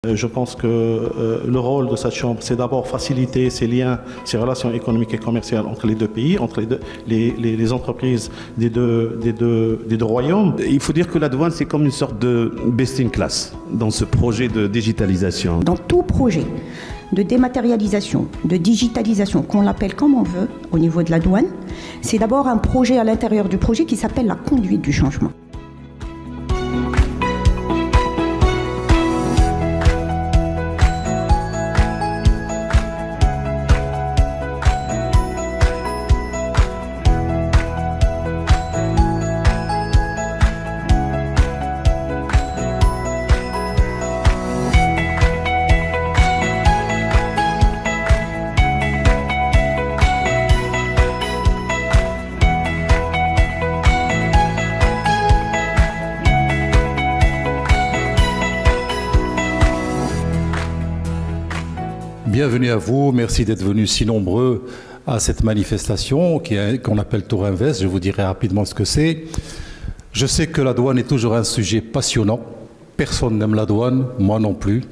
Je pense que le rôle de cette chambre, c'est d'abord faciliter ces liens, ces relations économiques et commerciales entre les deux pays, entre les entreprises des deux royaumes. Il faut dire que la douane, c'est comme une sorte de best in class dans ce projet de digitalisation. Dans tout projet de dématérialisation, de digitalisation, qu'on l'appelle comme on veut au niveau de la douane, c'est d'abord un projet à l'intérieur du projet qui s'appelle la conduite du changement. Bienvenue à vous, merci d'être venus si nombreux à cette manifestation qu'on appelle Tour Invest. Je vous dirai rapidement ce que c'est. Je sais que la douane est toujours un sujet passionnant. Personne n'aime la douane, moi non plus.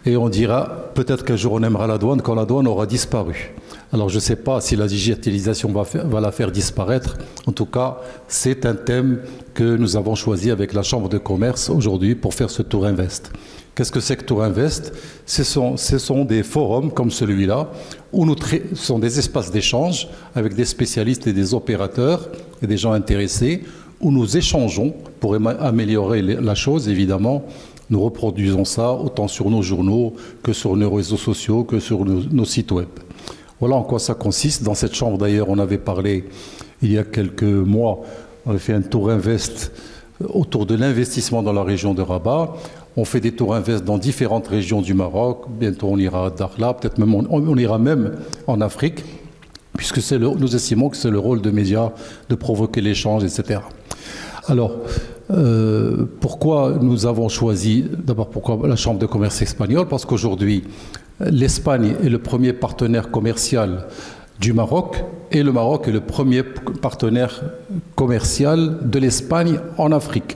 Et on dira, peut-être qu'un jour on aimera la douane quand la douane aura disparu. Alors je ne sais pas si la digitalisation va la faire disparaître. En tout cas, c'est un thème que nous avons choisi avec la Chambre de commerce aujourd'hui pour faire ce Tour Invest. Qu'est-ce que c'est que Tour Invest ? Ce sont des forums comme celui-là, où ce sont des espaces d'échange avec des spécialistes et des opérateurs et des gens intéressés, où nous échangeons pour améliorer la chose, évidemment. Nous reproduisons ça autant sur nos journaux que sur nos réseaux sociaux, que sur nos sites web. Voilà en quoi ça consiste. Dans cette chambre, d'ailleurs, on avait parlé il y a quelques mois, on avait fait un Tour Invest autour de l'investissement dans la région de Rabat. On fait des Tours Invest dans différentes régions du Maroc. Bientôt, on ira à Dakhla, peut-être même on ira même en Afrique, puisque nous estimons que c'est le rôle de médias de provoquer l'échange, etc. Alors, pourquoi nous avons choisi, d'abord pourquoi la Chambre de commerce espagnole? Parce qu'aujourd'hui, l'Espagne est le premier partenaire commercial du Maroc et le Maroc est le premier partenaire commercial de l'Espagne en Afrique.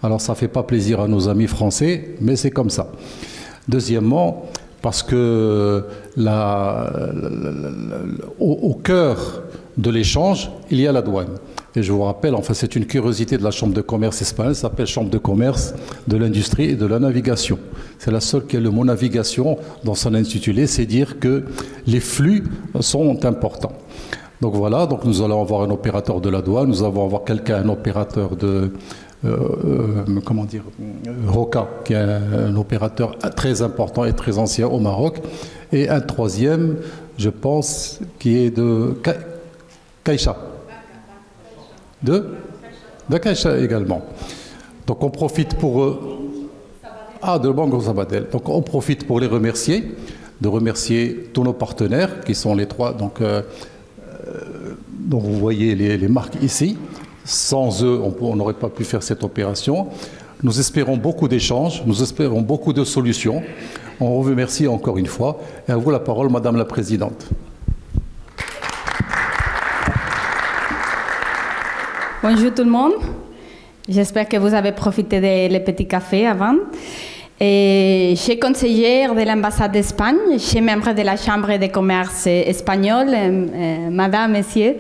Alors ça ne fait pas plaisir à nos amis français, mais c'est comme ça. Deuxièmement, parce que au cœur de l'échange, il y a la douane. Et je vous rappelle, enfin c'est une curiosité de la Chambre de commerce espagnole, ça s'appelle Chambre de commerce de l'industrie et de la navigation. C'est la seule qui a le mot navigation dans son intitulé, c'est dire que les flux sont importants. Donc voilà, donc nous allons avoir un opérateur de la douane, nous allons avoir un opérateur de... Roca, qui est un opérateur très important et très ancien au Maroc, et un troisième, je pense, qui est de Caixa. De Caixa également. Donc on profite pour... de Banco Sabadell. Donc on profite pour les remercier, de remercier tous nos partenaires, qui sont les trois, donc vous voyez les marques ici. Sans eux, on n'aurait pas pu faire cette opération. Nous espérons beaucoup d'échanges, nous espérons beaucoup de solutions. On vous remercie encore une fois. Et à vous la parole, Madame la Présidente. Bonjour tout le monde. J'espère que vous avez profité des petits cafés avant. Et je suis conseillère de l'ambassade d'Espagne, je suis membre de la Chambre de commerce espagnole, Madame, Messieurs.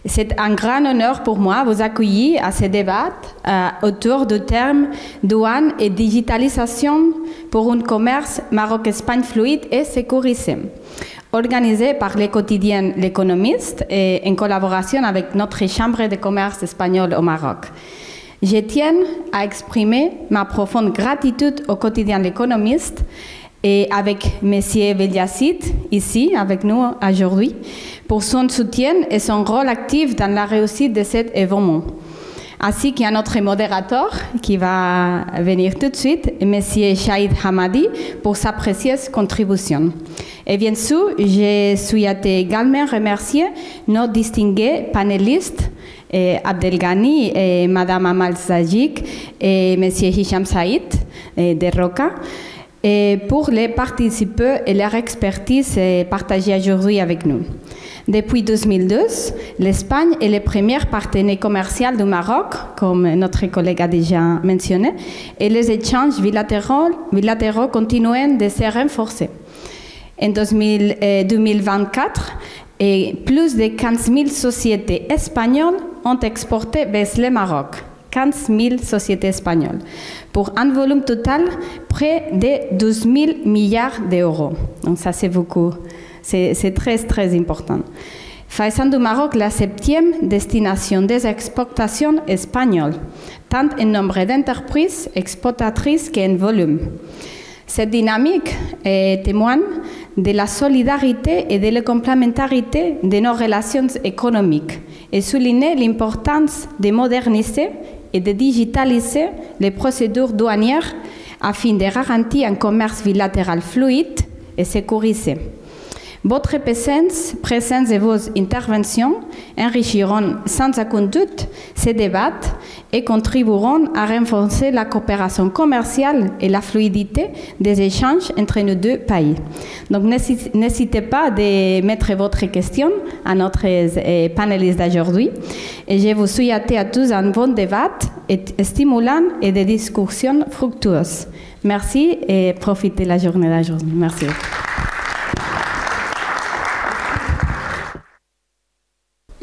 C'est un grand honneur pour moi de vous accueillir à ce débat autour du terme douane et digitalisation pour un commerce Maroc-Espagne fluide et sécurisé, organisé par le quotidien L'Économiste et en collaboration avec notre Chambre de commerce espagnole au Maroc. Je tiens à exprimer ma profonde gratitude au quotidien L'Économiste et avec M. Veliacid, ici avec nous aujourd'hui, pour son soutien et son rôle actif dans la réussite de cet événement. Ainsi qu'à notre modérateur qui va venir tout de suite, M. Shahid Hamadi, pour sa précieuse contribution. Et bien sûr, je souhaite également remercier nos distingués panélistes, Abdelghani et Mme Amal Zajik et M. Hicham Saïd de Roca, et pour les participants et leur expertise partagée aujourd'hui avec nous. Depuis 2012, l'Espagne est le premier partenaire commercial du Maroc, comme notre collègue a déjà mentionné, et les échanges bilatéraux continuent de se renforcer. En 2024, plus de 15 000 sociétés espagnoles ont exporté vers le Maroc. 15 000 sociétés espagnoles, pour un volume total près de 12 000 milliards d'euros. Donc ça, c'est beaucoup. C'est très, très important. Faisant du Maroc la 7e destination des exportations espagnoles, tant en nombre d'entreprises exportatrices qu'en volume. Cette dynamique témoigne de la solidarité et de la complémentarité de nos relations économiques et souligne l'importance de moderniser et de digitaliser les procédures douanières afin de garantir un commerce bilatéral fluide et sécurisé. Votre présence et vos interventions enrichiront sans aucun doute ces débats et contribueront à renforcer la coopération commerciale et la fluidité des échanges entre nos deux pays. Donc n'hésitez pas à mettre votre question à notre panéliste d'aujourd'hui. Et je vous souhaite à tous un bon débat stimulant et des discussions fructueuses. Merci et profitez de la journée d'aujourd'hui. Merci.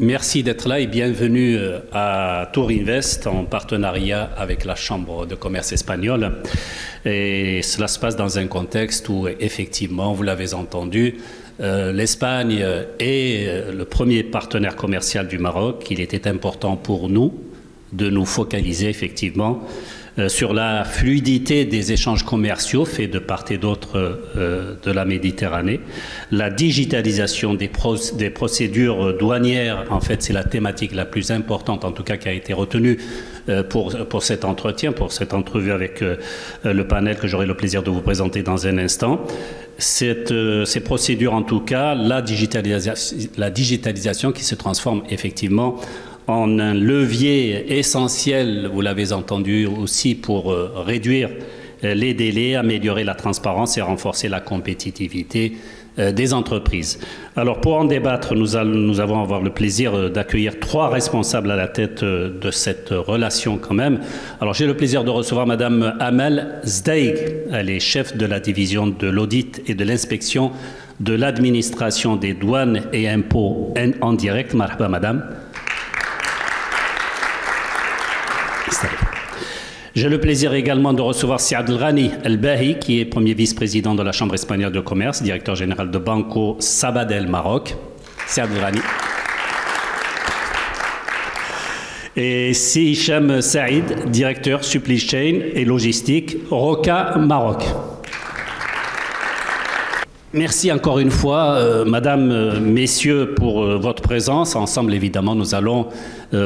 Merci d'être là et bienvenue à Tourinvest en partenariat avec la Chambre de commerce espagnole. Et cela se passe dans un contexte où, effectivement, vous l'avez entendu, l'Espagne est le premier partenaire commercial du Maroc. Il était important pour nous de nous focaliser, effectivement, sur la fluidité des échanges commerciaux faits de part et d'autre de la Méditerranée. La digitalisation des procédures douanières, en fait, c'est la thématique la plus importante, en tout cas, qui a été retenue pour cet entretien, pour cette entrevue avec le panel que j'aurai le plaisir de vous présenter dans un instant. Ces procédures, en tout cas, la digitalisation qui se transforme effectivement en un levier essentiel, vous l'avez entendu aussi, pour réduire les délais, améliorer la transparence et renforcer la compétitivité des entreprises. Alors pour en débattre, nous allons avoir le plaisir d'accueillir 3 responsables à la tête de cette relation quand même. Alors j'ai le plaisir de recevoir Madame Amel Zdeig. Elle est chef de la division de l'audit et de l'inspection de l'administration des douanes et impôts en direct. Marhaba Madame. J'ai le plaisir également de recevoir Siad El-Ghani El-Bahi, qui est premier vice-président de la Chambre espagnole de commerce, directeur général de Banco Sabadell Maroc. Siad El-Ghani. Et Si Hicham Saïd, directeur supply chain et logistique, Roca Maroc. Merci encore une fois, Madame, Messieurs, pour votre présence. Ensemble, évidemment, nous allons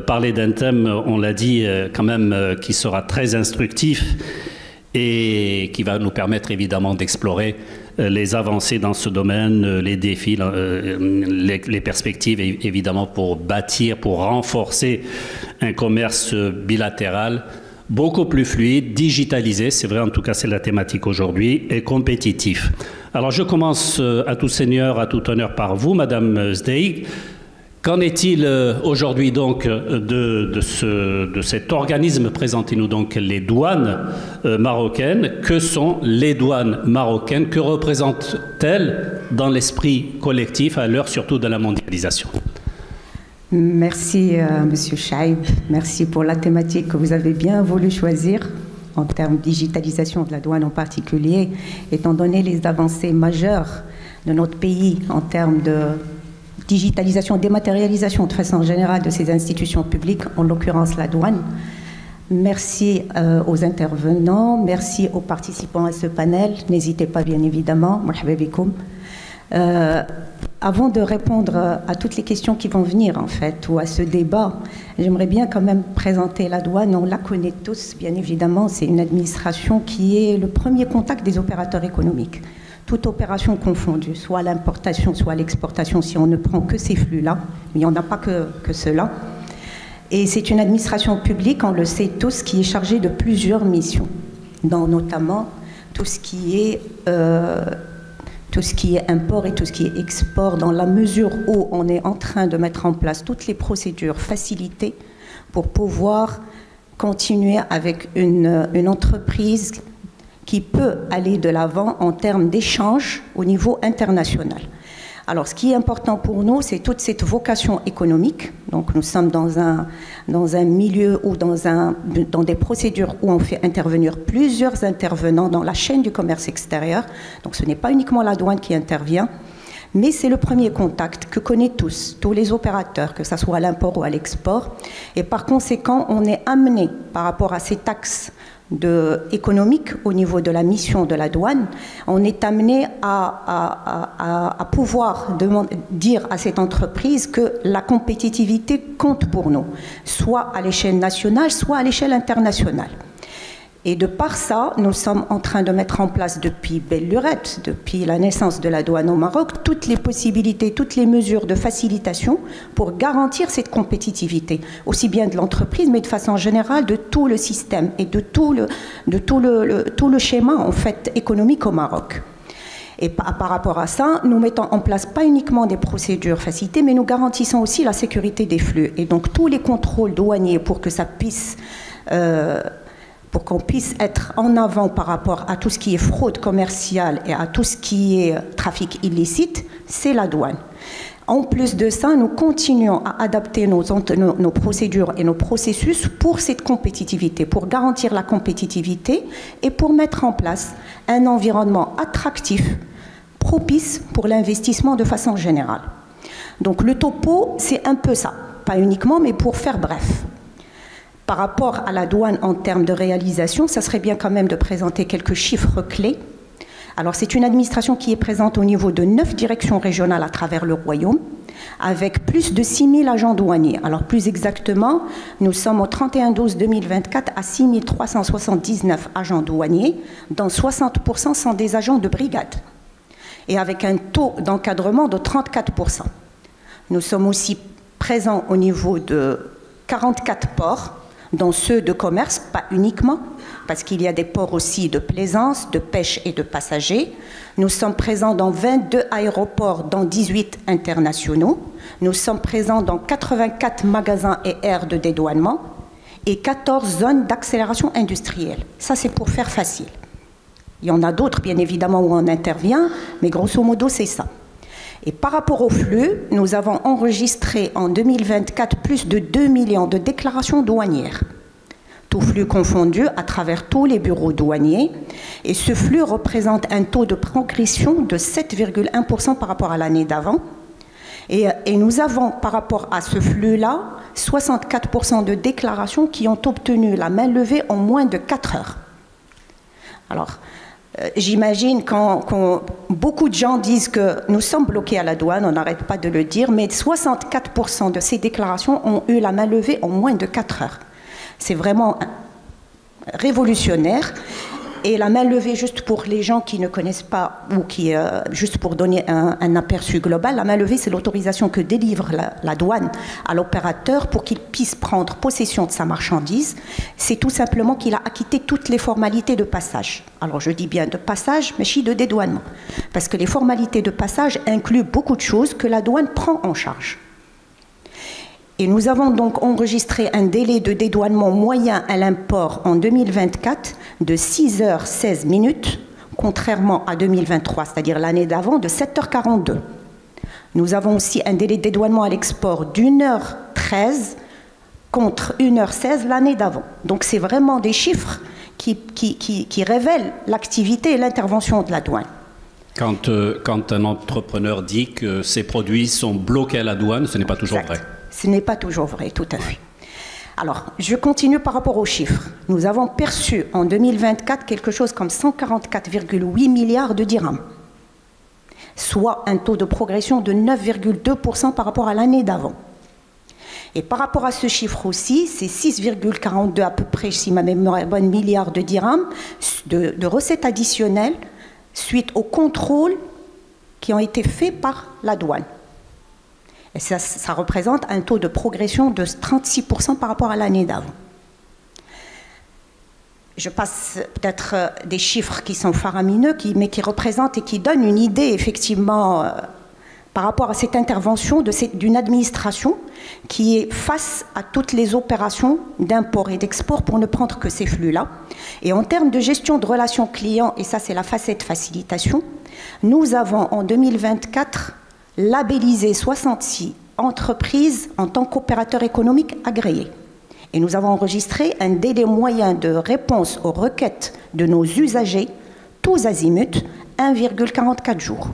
parler d'un thème, on l'a dit, quand même, qui sera très instructif et qui va nous permettre, évidemment, d'explorer les avancées dans ce domaine, les défis, les perspectives, évidemment, pour bâtir, pour renforcer un commerce bilatéral beaucoup plus fluide, digitalisé, c'est vrai, en tout cas, c'est la thématique aujourd'hui, et compétitif. Alors, je commence à tout seigneur, à tout honneur par vous, Madame Zdeig. Qu'en est-il aujourd'hui donc de cet organisme? Présentez-nous donc les douanes marocaines. Que sont les douanes marocaines? Que représentent-elles dans l'esprit collectif à l'heure surtout de la mondialisation? Merci, Monsieur Chaib. Merci pour la thématique que vous avez bien voulu choisir en termes de digitalisation de la douane en particulier, étant donné les avancées majeures de notre pays en termes de digitalisation, dématérialisation de façon générale de ces institutions publiques, en l'occurrence la douane. Merci aux intervenants, merci aux participants à ce panel. N'hésitez pas, bien évidemment. Marhaba bikoum. Avant de répondre à toutes les questions qui vont venir, en fait, ou à ce débat, j'aimerais bien quand même présenter la douane. On la connaît tous, bien évidemment. C'est une administration qui est le premier contact des opérateurs économiques. Toute opération confondue, soit l'importation, soit l'exportation, si on ne prend que ces flux-là. Il n'y en a pas que cela. Et c'est une administration publique, on le sait tous, qui est chargée de plusieurs missions, dont notamment tout ce qui est import et tout ce qui est export, dans la mesure où on est en train de mettre en place toutes les procédures facilitées pour pouvoir continuer avec une entreprise qui peut aller de l'avant en termes d'échanges au niveau international. Alors, ce qui est important pour nous, c'est toute cette vocation économique. Donc, nous sommes dans un milieu ou dans des procédures où on fait intervenir plusieurs intervenants dans la chaîne du commerce extérieur. Donc, ce n'est pas uniquement la douane qui intervient, mais c'est le premier contact que connaissent tous les opérateurs, que ce soit à l'import ou à l'export. Et par conséquent, on est amené, par rapport à ces taxes économique au niveau de la mission de la douane, on est amené à pouvoir dire à cette entreprise que la compétitivité compte pour nous, soit à l'échelle nationale, soit à l'échelle internationale. Et de par ça, nous sommes en train de mettre en place depuis belle lurette, depuis la naissance de la douane au Maroc, toutes les possibilités, toutes les mesures de facilitation pour garantir cette compétitivité, aussi bien de l'entreprise, mais de façon générale de tout le système et de tout le schéma en fait économique au Maroc. Et par rapport à ça, nous mettons en place pas uniquement des procédures facilitées, mais nous garantissons aussi la sécurité des flux. Et donc tous les contrôles douaniers pour que ça puisse pour qu'on puisse être en avant par rapport à tout ce qui est fraude commerciale et à tout ce qui est trafic illicite, c'est la douane. En plus de ça, nous continuons à adapter nos procédures et nos processus pour cette compétitivité, pour garantir la compétitivité et pour mettre en place un environnement attractif, propice pour l'investissement de façon générale. Donc le topo, c'est un peu ça, pas uniquement, mais pour faire bref. Par rapport à la douane en termes de réalisation, ça serait bien quand même de présenter quelques chiffres clés. Alors c'est une administration qui est présente au niveau de 9 directions régionales à travers le royaume, avec plus de 6 000 agents douaniers. Alors plus exactement, nous sommes au 31/12/2024 à 6 379 agents douaniers, dont 60% sont des agents de brigade, et avec un taux d'encadrement de 34%. Nous sommes aussi présents au niveau de 44 ports, dont ceux de commerce, pas uniquement, parce qu'il y a des ports aussi de plaisance, de pêche et de passagers. Nous sommes présents dans 22 aéroports, dont 18 internationaux. Nous sommes présents dans 84 magasins et aires de dédouanement et 14 zones d'accélération industrielle. Ça, c'est pour faire facile. Il y en a d'autres, bien évidemment, où on intervient, mais grosso modo, c'est ça. Et par rapport au flux, nous avons enregistré en 2024 plus de 2 millions de déclarations douanières, tout flux confondu à travers tous les bureaux douaniers. Et ce flux représente un taux de progression de 7,1% par rapport à l'année d'avant. Et nous avons, par rapport à ce flux-là, 64% de déclarations qui ont obtenu la main levée en moins de 4 heures. Alors, j'imagine quand beaucoup de gens disent que nous sommes bloqués à la douane, on n'arrête pas de le dire, mais 64% de ces déclarations ont eu la main levée en moins de 4 heures. C'est vraiment révolutionnaire. Et la main levée, juste pour les gens qui ne connaissent pas, ou juste pour donner un aperçu global, la main levée, c'est l'autorisation que délivre la douane à l'opérateur pour qu'il puisse prendre possession de sa marchandise. C'est tout simplement qu'il a acquitté toutes les formalités de passage. Alors je dis bien de passage, mais aussi de dédouanement. Parce que les formalités de passage incluent beaucoup de choses que la douane prend en charge. Et nous avons donc enregistré un délai de dédouanement moyen à l'import en 2024 de 6h16 minutes, contrairement à 2023, c'est-à-dire l'année d'avant, de 7h42. Nous avons aussi un délai de dédouanement à l'export d'1h13 contre 1h16 l'année d'avant. Donc c'est vraiment des chiffres qui révèlent l'activité et l'intervention de la douane. Quand un entrepreneur dit que ses produits sont bloqués à la douane, ce n'est pas toujours vrai. Ce n'est pas toujours vrai, tout à fait. Alors, je continue par rapport aux chiffres. Nous avons perçu en 2024 quelque chose comme 144,8 milliards de dirhams, soit un taux de progression de 9,2% par rapport à l'année d'avant. Et par rapport à ce chiffre aussi, c'est 6,42 à peu près, si ma mémoire est bonne, milliards de dirhams de recettes additionnelles suite aux contrôles qui ont été faits par la douane. Et ça représente un taux de progression de 36% par rapport à l'année d'avant. je passe peut-être des chiffres qui sont faramineux, mais qui représentent et qui donnent une idée, effectivement, par rapport à cette intervention d'une administration qui est face à toutes les opérations d'import et d'export pour ne prendre que ces flux-là. Et en termes de gestion de relations clients, et ça c'est la facette facilitation, nous avons en 2024 labellisé 66 entreprises en tant qu'opérateurs économiques agréés. Et nous avons enregistré un délai moyen de réponse aux requêtes de nos usagers, tous azimuts, 1,44 jours,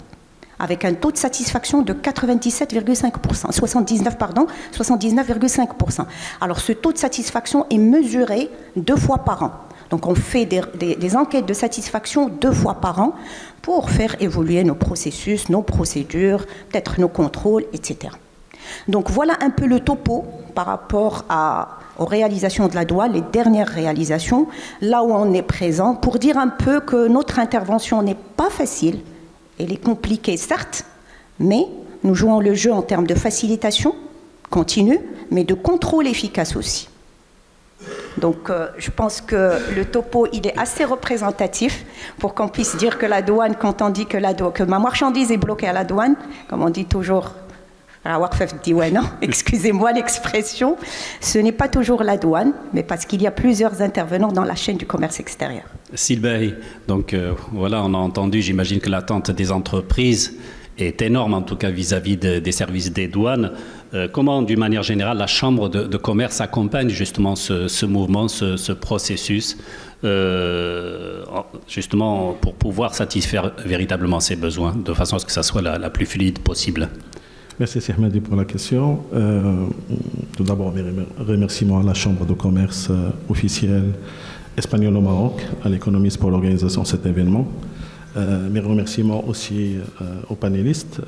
avec un taux de satisfaction de 97,5%, 79,5%. Alors ce taux de satisfaction est mesuré 2 fois par an. Donc on fait des enquêtes de satisfaction 2 fois par an pour faire évoluer nos processus, nos procédures, peut-être nos contrôles, etc. Donc voilà un peu le topo par rapport aux réalisations de la douane, les dernières réalisations, là où on est présent, pour dire un peu que notre intervention n'est pas facile, elle est compliquée certes, mais nous jouons le jeu en termes de facilitation continue, mais de contrôle efficace aussi. Donc je pense que le topo il est assez représentatif pour qu'on puisse dire que la douane, quand on dit que ma marchandise est bloquée à la douane, comme on dit toujours, excusez-moi l'expression, ce n'est pas toujours la douane, mais parce qu'il y a plusieurs intervenants dans la chaîne du commerce extérieur. Sylvain, donc voilà, on a entendu, j'imagine que l'attente des entreprises est énorme, en tout cas vis-à-vis des services des douanes. Comment, d'une manière générale, la Chambre de commerce accompagne justement ce mouvement, ce processus, justement pour pouvoir satisfaire véritablement ces besoins, de façon à ce que ça soit la plus fluide possible? Merci Sihmadi pour la question. Tout d'abord, mes remerciements à la Chambre de commerce officielle espagnole au Maroc, à l'économiste pour l'organisation de cet événement. Mes remerciements aussi aux panélistes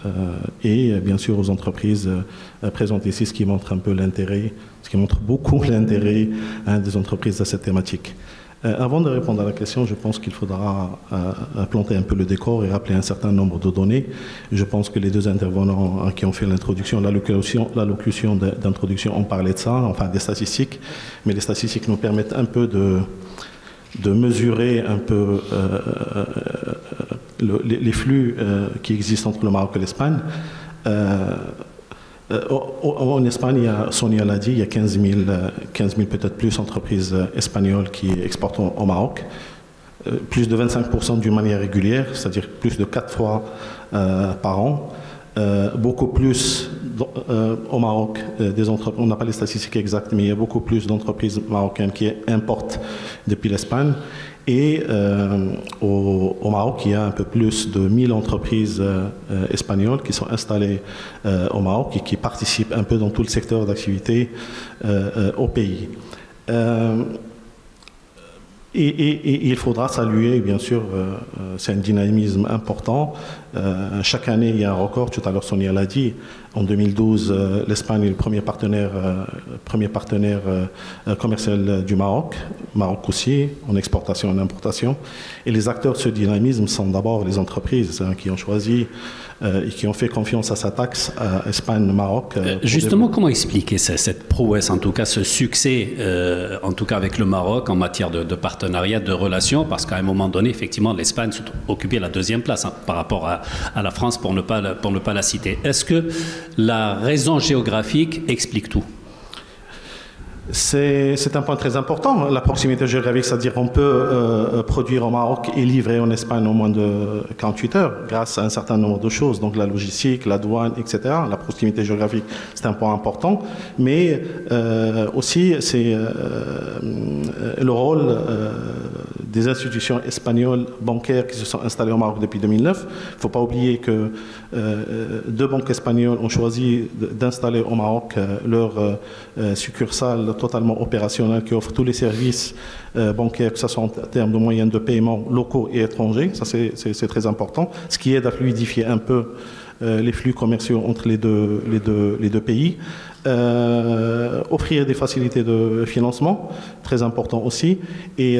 et bien sûr aux entreprises présentes ici, ce qui montre un peu l'intérêt, ce qui montre beaucoup l'intérêt des entreprises à cette thématique. Avant de répondre à la question, je pense qu'il faudra planter un peu le décor et rappeler un certain nombre de données. Je pense que les deux intervenants qui ont fait l'introduction, l'allocution d'introduction ont parlé de ça, enfin des statistiques, mais les statistiques nous permettent un peu de mesurer un peu les flux qui existent entre le Maroc et l'Espagne. En Espagne, Sonia l'a dit, il y a 15 000 peut-être plus entreprises espagnoles qui exportent au Maroc. Plus de 25% d'une manière régulière, c'est-à-dire plus de 4 fois par an. Beaucoup plus au Maroc, des entreprises, on n'a pas les statistiques exactes, mais il y a beaucoup plus d'entreprises marocaines qui importent depuis l'Espagne. Et au Maroc, il y a un peu plus de 1000 entreprises espagnoles qui sont installées au Maroc et qui participent un peu dans tout le secteur d'activité au pays. Et il faudra saluer, bien sûr, c'est un dynamisme important. Chaque année, il y a un record. Tout à l'heure, Sonia l'a dit. En 2012, l'Espagne est le premier partenaire commercial du Maroc. Maroc aussi, en exportation et en importation. Et les acteurs de ce dynamisme sont d'abord les entreprises qui ont choisi et qui ont fait confiance à sa taxe Espagne-Maroc. Justement, comment expliquer cette prouesse, en tout cas ce succès, en tout cas avec le Maroc en matière de partenariat, de relations, parce qu'à un moment donné, effectivement, l'Espagne occupait la 2e place par rapport à la France, pour ne pas la citer. Est-ce que la raison géographique explique tout? C'est un point très important, la proximité géographique, c'est-à-dire qu'on peut produire au Maroc et livrer en Espagne en moins de 48 heures grâce à un certain nombre de choses, donc la logistique, la douane, etc. La proximité géographique, c'est un point important, mais aussi c'est le rôle des institutions espagnoles bancaires qui se sont installées au Maroc depuis 2009. Il ne faut pas oublier que 2 banques espagnoles ont choisi d'installer au Maroc leur succursale totalement opérationnelle qui offre tous les services bancaires, que ce soit en termes de moyens de paiement locaux et étrangers. Ça, c'est très important. Ce qui aide à fluidifier un peu les flux commerciaux entre les deux pays. Offrir des facilités de financement, très important aussi. Et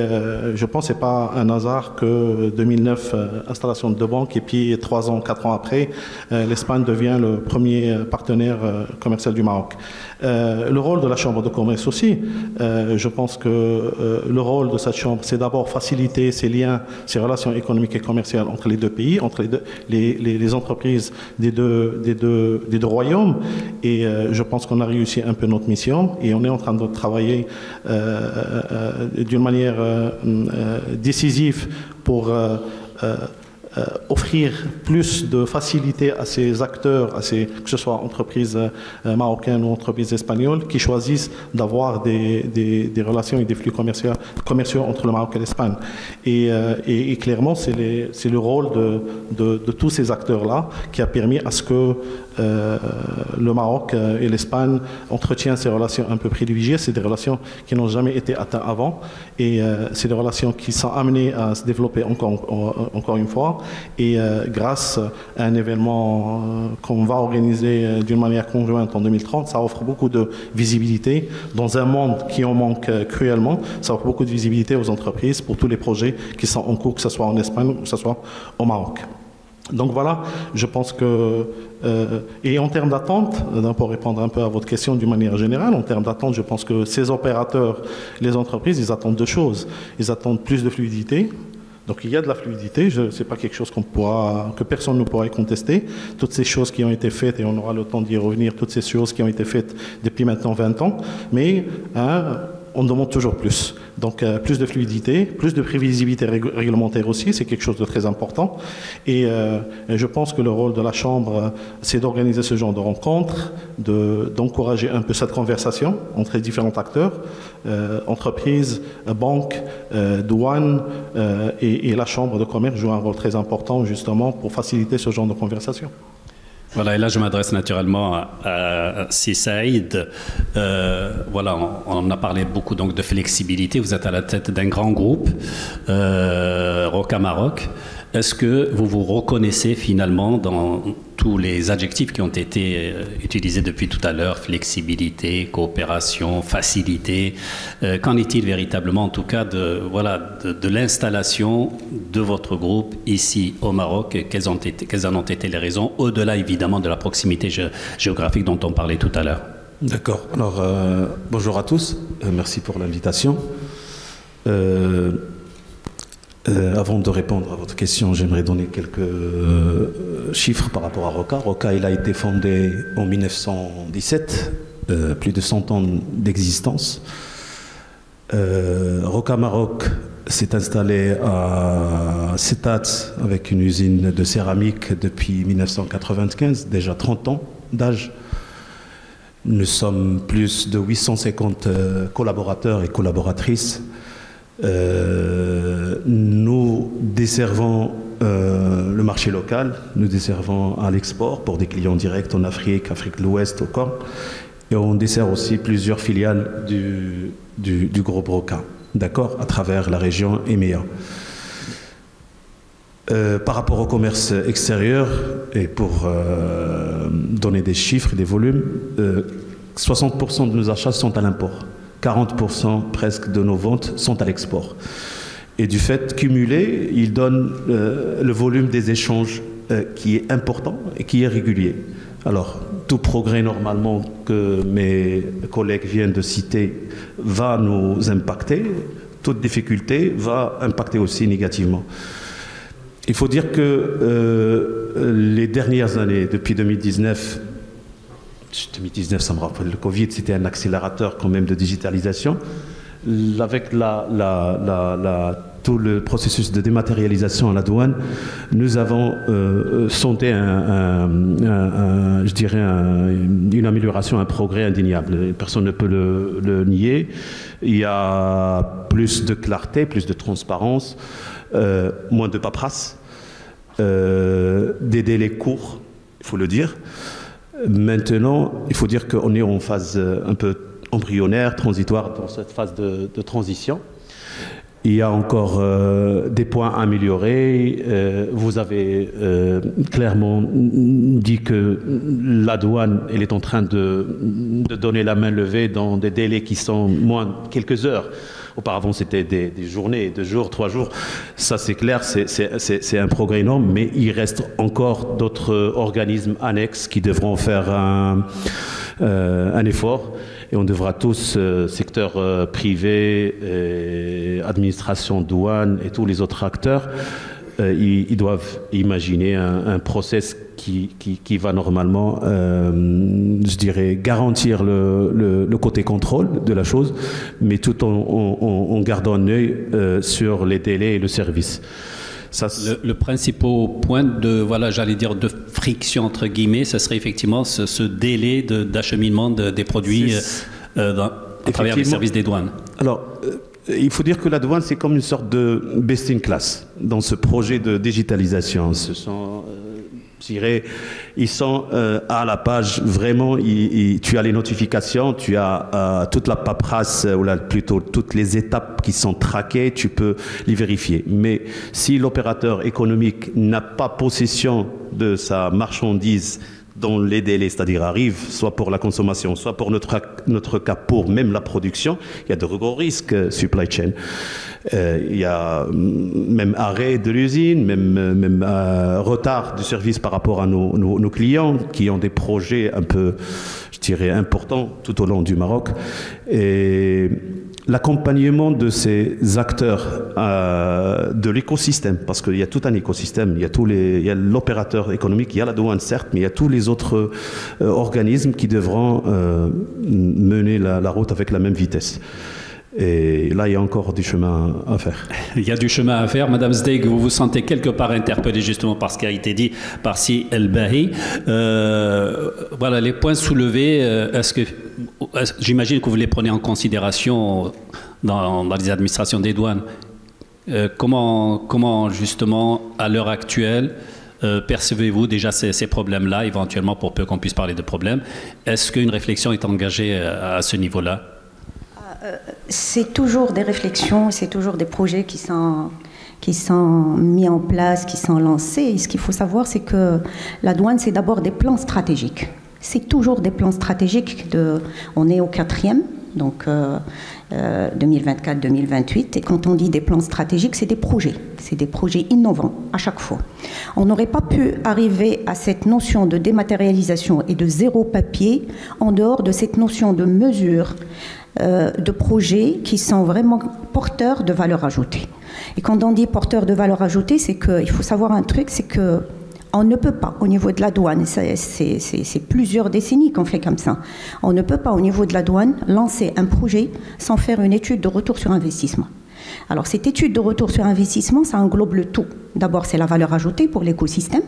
je pense que ce n'est pas un hasard que 2009, installation de deux banques, et puis 3 ans, 4 ans après, l'Espagne devient le premier partenaire commercial du Maroc. Le rôle de la Chambre de commerce aussi, je pense que le rôle de cette Chambre, c'est d'abord faciliter ces liens, ces relations économiques et commerciales entre les deux pays, entre les entreprises des deux royaumes. Et je pense qu'on a réussi un peu notre mission et on est en train de travailler d'une manière décisive pour offrir plus de facilité à ces acteurs, que ce soit entreprises marocaines ou entreprises espagnoles, qui choisissent d'avoir des relations et des flux commerciaux entre le Maroc et l'Espagne. Et clairement, c'est le rôle de tous ces acteurs-là qui a permis à ce que le Maroc et l'Espagne entretiennent ces relations un peu privilégiées. C'est des relations qui n'ont jamais été atteintes avant et c'est des relations qui sont amenées à se développer encore une fois. Et grâce à un événement qu'on va organiser d'une manière conjointe en 2030, ça offre beaucoup de visibilité dans un monde qui en manque cruellement. Ça offre beaucoup de visibilité aux entreprises pour tous les projets qui sont en cours, que ce soit en Espagne ou que ce soit au Maroc. Donc voilà, je pense que, et en termes d'attente, pour répondre un peu à votre question d'une manière générale, en termes d'attente, je pense que ces opérateurs, les entreprises, ils attendent deux choses. Ils attendent plus de fluidité. Donc il y a de la fluidité, ce n'est pas quelque chose que personne ne pourrait contester. Toutes ces choses qui ont été faites, et on aura le temps d'y revenir, toutes ces choses qui ont été faites depuis maintenant 20 ans, mais on demande toujours plus. Donc plus de fluidité, plus de prévisibilité réglementaire aussi, c'est quelque chose de très important. Et je pense que le rôle de la Chambre, c'est d'organiser ce genre de rencontres, d'encourager un peu cette conversation entre les différents acteurs, entreprises, banques, douanes, et la Chambre de commerce joue un rôle très important justement pour faciliter ce genre de conversation. Voilà, et là je m'adresse naturellement à Saïd. Voilà, on a parlé beaucoup donc de flexibilité. Vous êtes à la tête d'un grand groupe, Roca Maroc. Est-ce que vous vous reconnaissez finalement dans tous les adjectifs qui ont été utilisés depuis tout à l'heure, flexibilité, coopération, facilité? Qu'en est-il véritablement en tout cas de l'installation de votre groupe ici au Maroc? Quelles en ont été les raisons, au-delà évidemment de la proximité géographique dont on parlait tout à l'heure? D'accord. Alors, bonjour à tous. Merci pour l'invitation. Avant de répondre à votre question, j'aimerais donner quelques chiffres par rapport à Roca. Roca, il a été fondé en 1917, plus de 100 ans d'existence. Roca Maroc s'est installé à Setat avec une usine de céramique depuis 1995, déjà 30 ans d'âge. Nous sommes plus de 850 collaborateurs et collaboratrices. Nous desservons le marché local, nous desservons à l'export pour des clients directs en Afrique, Afrique de l'Ouest, au Corne, et on dessert aussi plusieurs filiales du groupe Roca, d'accord, à travers la région EMEA. Par rapport au commerce extérieur, et pour donner des chiffres et des volumes, 60% de nos achats sont à l'import. 40% presque de nos ventes sont à l'export. Et du fait cumulé, il donne le volume des échanges qui est important et qui est régulier. Alors, tout progrès normalement que mes collègues viennent de citer va nous impacter. Toute difficulté va impacter aussi négativement. Il faut dire que les dernières années, depuis 2019, ça me rappelle le Covid, c'était un accélérateur quand même de digitalisation. Avec tout le processus de dématérialisation à la douane, nous avons sondé une amélioration, un progrès indéniable. Personne ne peut le nier. Il y a plus de clarté, plus de transparence, moins de paperasse, des délais courts, il faut le dire. Maintenant, il faut dire qu'on est en phase un peu embryonnaire, transitoire, dans cette phase de transition. Il y a encore des points à améliorer. Vous avez clairement dit que la douane, elle est en train de donner la main levée dans des délais qui sont moins de quelques heures. Auparavant, c'était des journées, 2 jours, 3 jours. Ça, c'est clair, c'est un progrès énorme, mais il reste encore d'autres organismes annexes qui devront faire un effort. Et on devra tous, secteur privé, administration, douane et tous les autres acteurs, ils doivent imaginer un process qui va normalement, je dirais, garantir le côté contrôle de la chose, mais tout en gardant un œil sur les délais et le service. Ça, le principal point de, voilà, j'allais dire, de friction, entre guillemets, ce serait effectivement ce délai d'acheminement des produits à travers les services des douanes. Alors, il faut dire que la douane, c'est comme une sorte de best in class dans ce projet de digitalisation. Ce sont, je dirais, ils sont à la page, vraiment, tu as les notifications, tu as toute la paperasse, ou plutôt toutes les étapes qui sont traquées, tu peux les vérifier. Mais si l'opérateur économique n'a pas possession de sa marchandise dont les délais, c'est-à-dire arrivent, soit pour la consommation, soit pour notre cas, pour même la production, il y a de gros risques supply chain. Il y a même arrêt de l'usine, même retard du service par rapport à nos clients qui ont des projets un peu, je dirais, importants tout au long du Maroc. Et l'accompagnement de ces acteurs de l'écosystème, parce qu'il y a tout un écosystème, il y a l'opérateur économique, il y a la douane certes, mais il y a tous les autres organismes qui devront mener la route avec la même vitesse. Et là, il y a encore du chemin à faire. Il y a du chemin à faire. Madame Zdeg, vous vous sentez quelque part interpellée justement par ce qui a été dit par Si El-Bahi. Voilà, les points soulevés, j'imagine que vous les prenez en considération dans les administrations des douanes. Comment justement, à l'heure actuelle, percevez-vous déjà ces problèmes-là, éventuellement pour peu qu'on puisse parler de problèmes? Est-ce qu'une réflexion est engagée à ce niveau-là? C'est toujours des réflexions, c'est toujours des projets qui sont mis en place, qui sont lancés. Et ce qu'il faut savoir, c'est que la douane, c'est d'abord des plans stratégiques. C'est toujours des plans stratégiques. On est au 4e, donc 2024-2028. Et quand on dit des plans stratégiques, c'est des projets innovants à chaque fois. On n'aurait pas pu arriver à cette notion de dématérialisation et de zéro papier en dehors de cette notion de mesure, de projets qui sont vraiment porteurs de valeur ajoutée. Et quand on dit porteurs de valeur ajoutée, c'est qu'il faut savoir un truc, c'est que on ne peut pas, au niveau de la douane, c'est plusieurs décennies qu'on fait comme ça, on ne peut pas, au niveau de la douane, lancer un projet sans faire une étude de retour sur investissement. Alors, cette étude de retour sur investissement, ça englobe le tout. D'abord, c'est la valeur ajoutée pour l'écosystème,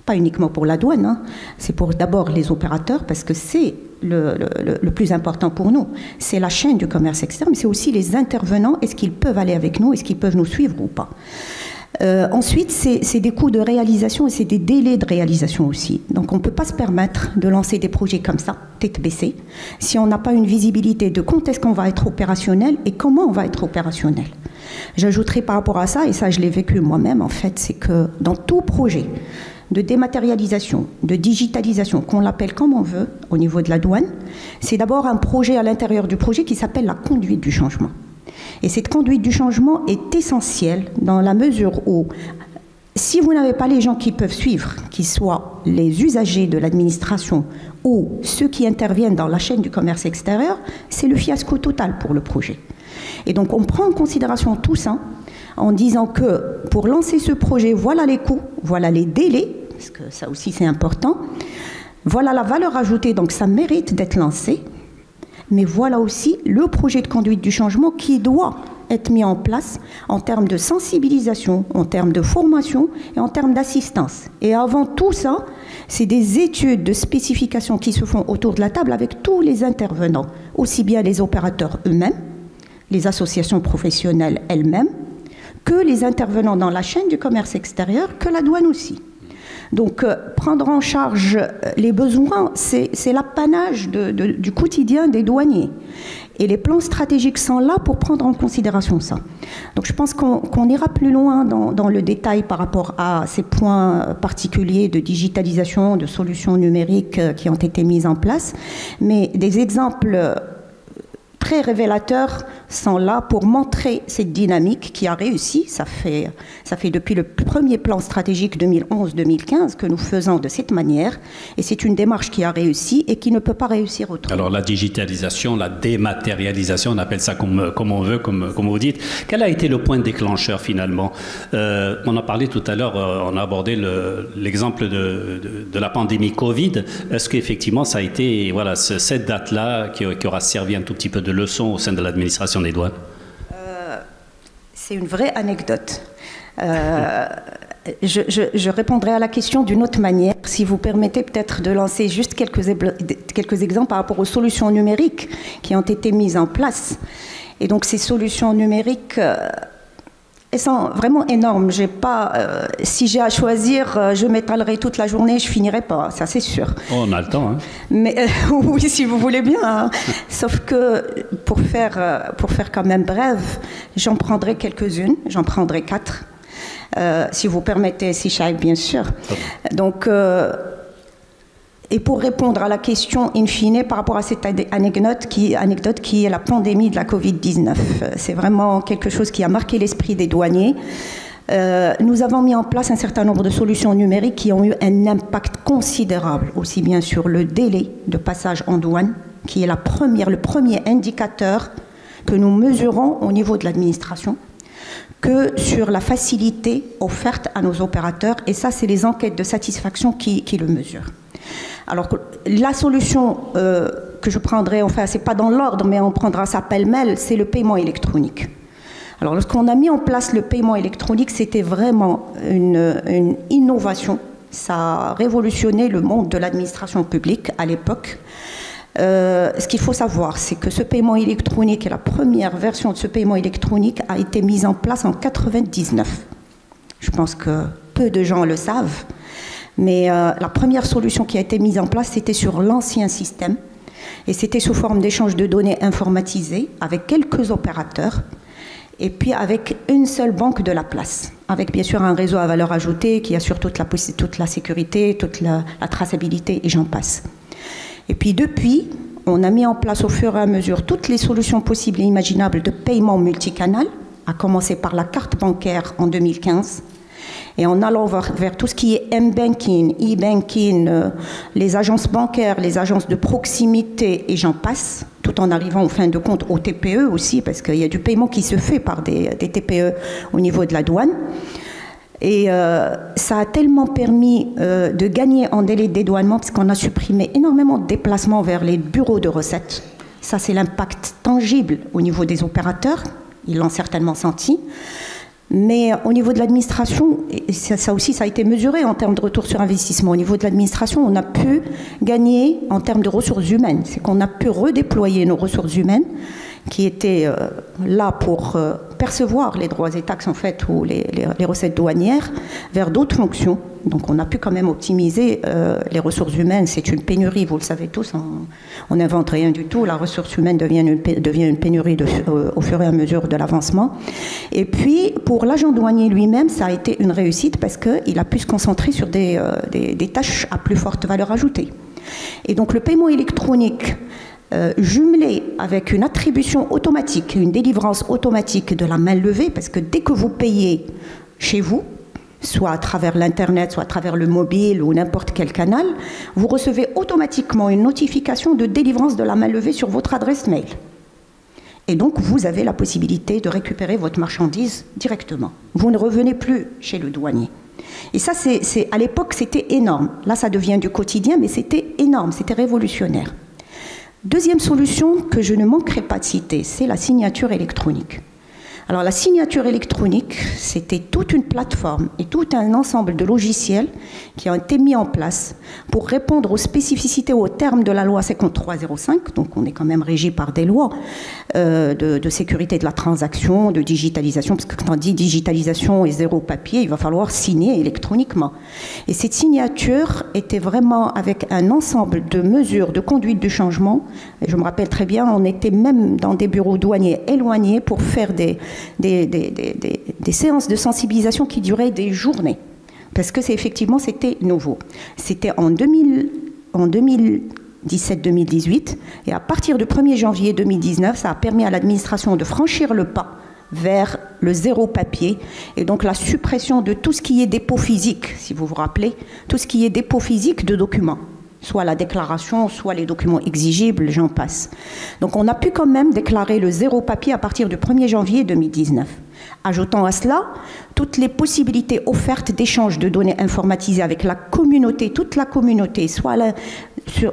pas uniquement pour la douane, hein. C'est pour d'abord les opérateurs, parce que c'est le plus important pour nous. C'est la chaîne du commerce externe, mais c'est aussi les intervenants. Est-ce qu'ils peuvent aller avec nous? Est-ce qu'ils peuvent nous suivre ou pas? Ensuite, c'est des coûts de réalisation et c'est des délais de réalisation aussi. Donc, on ne peut pas se permettre de lancer des projets comme ça, tête baissée, si on n'a pas une visibilité de quand est-ce qu'on va être opérationnel et comment on va être opérationnel. J'ajouterai par rapport à ça, et ça je l'ai vécu moi-même en fait, c'est que dans tout projet de dématérialisation, de digitalisation, qu'on l'appelle comme on veut au niveau de la douane, c'est d'abord un projet à l'intérieur du projet qui s'appelle la conduite du changement. Et cette conduite du changement est essentielle dans la mesure où, si vous n'avez pas les gens qui peuvent suivre, qu'ils soient les usagers de l'administration ou ceux qui interviennent dans la chaîne du commerce extérieur, c'est le fiasco total pour le projet. Et donc on prend en considération tout ça en disant que pour lancer ce projet, voilà les coûts, voilà les délais, parce que ça aussi c'est important, voilà la valeur ajoutée, donc ça mérite d'être lancé. Mais voilà aussi le projet de conduite du changement qui doit être mis en place en termes de sensibilisation, en termes de formation et en termes d'assistance. Et avant tout ça, c'est des études de spécifications qui se font autour de la table avec tous les intervenants, aussi bien les opérateurs eux-mêmes, les associations professionnelles elles-mêmes, que les intervenants dans la chaîne du commerce extérieur, que la douane aussi. Donc, prendre en charge les besoins, c'est l'apanage du quotidien des douaniers. Et les plans stratégiques sont là pour prendre en considération ça. Donc je pense qu'on ira plus loin dans le détail par rapport à ces points particuliers de digitalisation, de solutions numériques qui ont été mises en place. Mais des exemples très révélateurs sont là pour montrer cette dynamique qui a réussi. Ça fait depuis le premier plan stratégique 2011-2015 que nous faisons de cette manière. Et c'est une démarche qui a réussi et qui ne peut pas réussir autrement. Alors la digitalisation, la dématérialisation, on appelle ça comme on veut, comme vous dites. Quel a été le point déclencheur finalement? On a parlé tout à l'heure, on a abordé l'exemple de la pandémie Covid. Est-ce qu'effectivement ça a été cette date-là qui aura servi un tout petit peu de leçon au sein de l'administration des douanes? C'est une vraie anecdote. Je répondrai à la question d'une autre manière, si vous permettez peut-être de lancer juste quelques exemples par rapport aux solutions numériques qui ont été mises en place. Et donc ces solutions numériques, elles sont vraiment énormes. Si j'ai à choisir, je m'étalerai toute la journée, je finirai pas, ça c'est sûr. Oh, on a le temps, hein. Mais oui, si vous voulez bien. Hein. Sauf que pour faire quand même bref, j'en prendrai quelques-unes, j'en prendrai 4. Si vous permettez, si Chaïb, bien sûr. Donc, et pour répondre à la question in fine par rapport à cette anecdote qui est la pandémie de la Covid-19, c'est vraiment quelque chose qui a marqué l'esprit des douaniers. Nous avons mis en place un certain nombre de solutions numériques qui ont eu un impact considérable, aussi bien sur le délai de passage en douane, qui est le premier indicateur que nous mesurons au niveau de l'administration, que sur la facilité offerte à nos opérateurs. Et ça, c'est les enquêtes de satisfaction qui le mesurent. Alors, la solution que je prendrai, enfin, c'est pas dans l'ordre, mais on prendra ça pêle-mêle, c'est le paiement électronique. Alors, lorsqu'on a mis en place le paiement électronique, c'était vraiment une innovation. Ça a révolutionné le monde de l'administration publique à l'époque. Ce qu'il faut savoir, c'est que ce paiement électronique et la première version de ce paiement électronique a été mise en place en 1999. Je pense que peu de gens le savent. Mais la première solution qui a été mise en place, c'était sur l'ancien système. Et c'était sous forme d'échange de données informatisées avec quelques opérateurs. Et puis avec une seule banque de la place. Avec bien sûr un réseau à valeur ajoutée qui assure toute la sécurité, toute la traçabilité et j'en passe. Et puis depuis, on a mis en place au fur et à mesure toutes les solutions possibles et imaginables de paiement multicanal, à commencer par la carte bancaire en 2015. Et en allant vers tout ce qui est M-Banking, e-Banking, les agences bancaires, les agences de proximité et j'en passe, tout en arrivant en fin de compte aux TPE aussi, parce qu'il y a du paiement qui se fait par des TPE au niveau de la douane. Et ça a tellement permis de gagner en délai de dédouanement, parce qu'on a supprimé énormément de déplacements vers les bureaux de recettes. Ça, c'est l'impact tangible au niveau des opérateurs. Ils l'ont certainement senti. Mais au niveau de l'administration, ça aussi, ça a été mesuré en termes de retour sur investissement. Au niveau de l'administration, on a pu gagner en termes de ressources humaines. C'est qu'on a pu redéployer nos ressources humaines qui étaient là pour percevoir les droits et taxes en fait ou les recettes douanières vers d'autres fonctions. Donc on a pu quand même optimiser les ressources humaines. C'est une pénurie, vous le savez tous, on n'invente rien du tout. La ressource humaine devient une pénurie au fur et à mesure de l'avancement. Et puis pour l'agent douanier lui-même, ça a été une réussite parce qu'il a pu se concentrer sur des tâches à plus forte valeur ajoutée. Et donc le paiement électronique jumelé avec une attribution automatique, une délivrance automatique de la main levée, parce que dès que vous payez chez vous, soit à travers l'Internet, soit à travers le mobile ou n'importe quel canal, vous recevez automatiquement une notification de délivrance de la main levée sur votre adresse mail. Et donc, vous avez la possibilité de récupérer votre marchandise directement. Vous ne revenez plus chez le douanier. Et ça, à l'époque, c'était énorme. Là, ça devient du quotidien, mais c'était énorme, c'était révolutionnaire. Deuxième solution que je ne manquerai pas de citer, c'est la signature électronique. Alors la signature électronique, c'était toute une plateforme et tout un ensemble de logiciels qui ont été mis en place pour répondre aux spécificités, aux termes de la loi 5305, donc on est quand même régi par des lois de sécurité de la transaction, de digitalisation, parce que quand on dit digitalisation et zéro papier, il va falloir signer électroniquement. Et cette signature était vraiment avec un ensemble de mesures de conduite du changement. Et je me rappelle très bien, on était même dans des bureaux douaniers éloignés pour faire des séances de sensibilisation qui duraient des journées. Parce que effectivement, c'était nouveau. C'était en 2017-2018. Et à partir du 1er janvier 2019, ça a permis à l'administration de franchir le pas vers le zéro papier et donc la suppression de tout ce qui est dépôt physique, si vous vous rappelez, tout ce qui est dépôt physique de documents, soit la déclaration, soit les documents exigibles, j'en passe. Donc on a pu quand même déclarer le zéro papier à partir du 1er janvier 2019. Ajoutant à cela toutes les possibilités offertes d'échange de données informatisées avec la communauté, toute la communauté, soit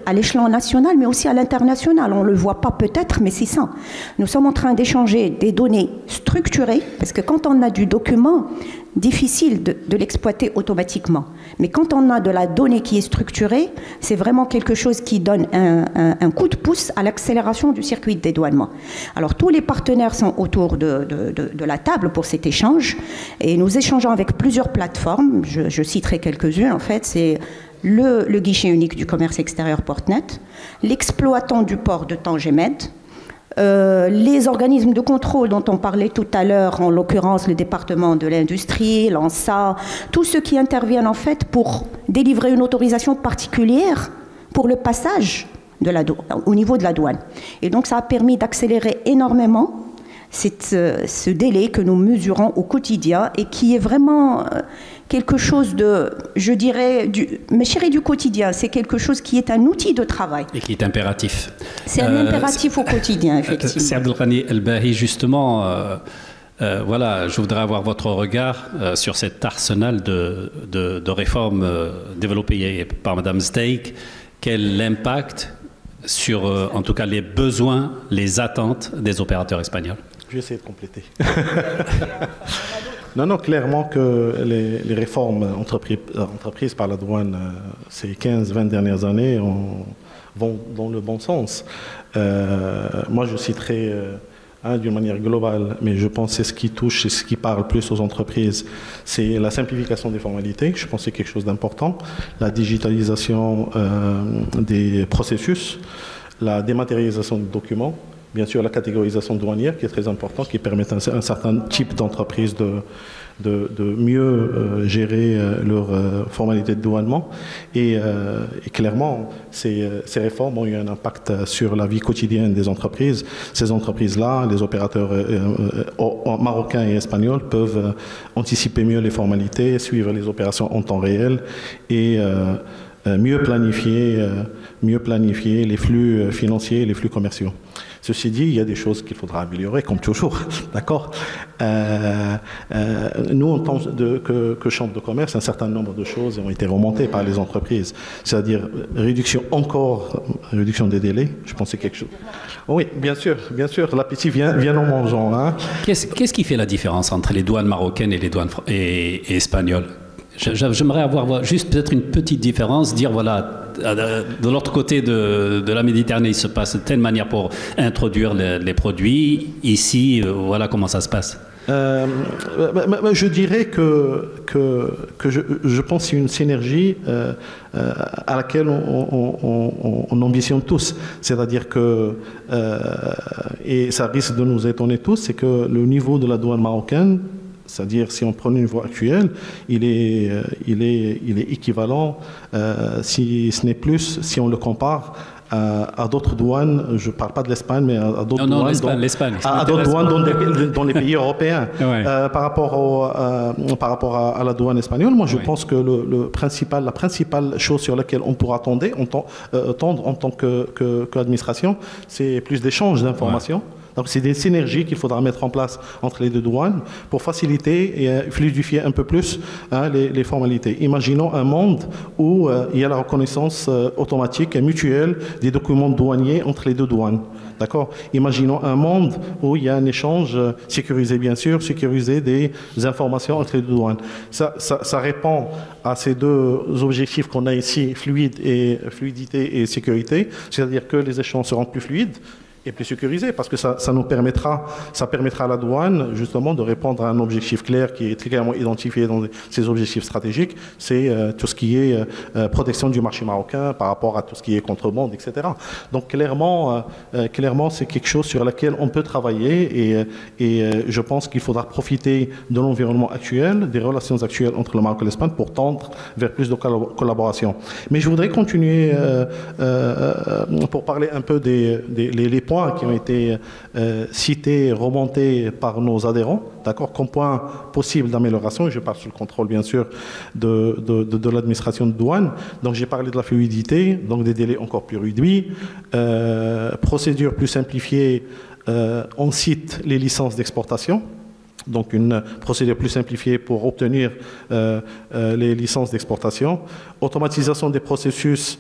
à l'échelon national, mais aussi à l'international. On ne le voit pas peut-être, mais c'est ça. Nous sommes en train d'échanger des données structurées, parce que quand on a du document, difficile de l'exploiter automatiquement. Mais quand on a de la donnée qui est structurée, c'est vraiment quelque chose qui donne un coup de pouce à l'accélération du circuit de dédouanement. Alors tous les partenaires sont autour de la table pour cet échange, et nous échangeons avec plusieurs plateformes. Je citerai quelques-unes, en fait, c'est le guichet unique du commerce extérieur Portnet, l'exploitant du port de Tanger-Med, les organismes de contrôle dont on parlait tout à l'heure, en l'occurrence le département de l'industrie, l'ANSA, tous ceux qui interviennent en fait pour délivrer une autorisation particulière pour le passage au niveau de la douane. Et donc ça a permis d'accélérer énormément ce délai que nous mesurons au quotidien et qui est vraiment quelque chose de, je dirais, mais chérie du quotidien, c'est quelque chose qui est un outil de travail. Et qui est impératif. C'est un impératif au quotidien, effectivement. C'est Abdelghani El-Bahi, justement, voilà, je voudrais avoir votre regard sur cet arsenal de réformes développées par Mme Steik. Quel impact sur, en tout cas, les besoins, les attentes des opérateurs espagnols? Je vais essayer de compléter. Non, clairement que les réformes entreprises par la douane ces 15-20 dernières années vont dans le bon sens. Moi, je citerai d'une manière globale, mais je pense que c'est ce qui touche, c'est ce qui parle plus aux entreprises, c'est la simplification des formalités. Je pense que c'est quelque chose d'important. La digitalisation des processus, la dématérialisation des documents, bien sûr la catégorisation douanière qui est très importante, qui permet à un certain type d'entreprise de mieux gérer leurs formalités de douanement. Et clairement, ces réformes ont eu un impact sur la vie quotidienne des entreprises. Ces entreprises-là, les opérateurs marocains et espagnols peuvent anticiper mieux les formalités, suivre les opérations en temps réel et mieux planifier les flux financiers et les flux commerciaux. Ceci dit, il y a des choses qu'il faudra améliorer, comme toujours, d'accord. Nous, en tant que Chambre de commerce, un certain nombre de choses ont été remontées par les entreprises, c'est-à-dire réduction des délais, je pense que c'est quelque chose. Oui, bien sûr, l'appétit vient en mangeant. Hein. Qu'est-ce qui fait la différence entre les douanes marocaines et les douanes et espagnoles? J'aimerais avoir juste peut-être une petite différence, dire voilà, de l'autre côté de la Méditerranée, il se passe de telle manière pour introduire les produits. Ici, voilà comment ça se passe. Je dirais que je pense que c'est une synergie à laquelle on ambitionne tous. C'est-à-dire que, et ça risque de nous étonner tous, c'est que le niveau de la douane marocaine, c'est-à-dire, si on prend une voie actuelle, il est équivalent, si ce n'est plus, si on le compare à d'autres douanes, je ne parle pas de l'Espagne, mais à d'autres douanes, l'Espagne. À d'autres douanes dans les pays européens. Ouais. Par rapport à la douane espagnole, moi je pense que la principale chose sur laquelle on pourra tendre en tant qu'administration, c'est plus d'échanges d'informations. Ouais. Donc c'est des synergies qu'il faudra mettre en place entre les deux douanes pour faciliter et fluidifier un peu plus les formalités. Imaginons un monde où il y a la reconnaissance automatique et mutuelle des documents douaniers entre les deux douanes. D'accord ? Imaginons un monde où il y a un échange sécurisé, bien sûr, sécurisé des informations entre les deux douanes. Ça répond à ces deux objectifs qu'on a ici, fluidité et sécurité, c'est-à-dire que les échanges seront plus fluides et plus sécurisés, parce que ça permettra à la douane justement de répondre à un objectif clair qui est très clairement identifié dans ces objectifs stratégiques, c'est tout ce qui est protection du marché marocain par rapport à tout ce qui est contrebande, etc. Donc clairement c'est quelque chose sur lequel on peut travailler et je pense qu'il faudra profiter de l'environnement actuel, des relations actuelles entre le Maroc et l'Espagne pour tendre vers plus de collaboration. Mais je voudrais continuer pour parler un peu les points qui ont été cités, remontés par nos adhérents, d'accord, comme point possible d'amélioration. Je parle sur le contrôle, bien sûr, de l'administration de douane. Donc, j'ai parlé de la fluidité, donc des délais encore plus réduits, procédures plus simplifiées. On cite les licences d'exportation. Donc une procédure plus simplifiée pour obtenir les licences d'exportation. Automatisation des processus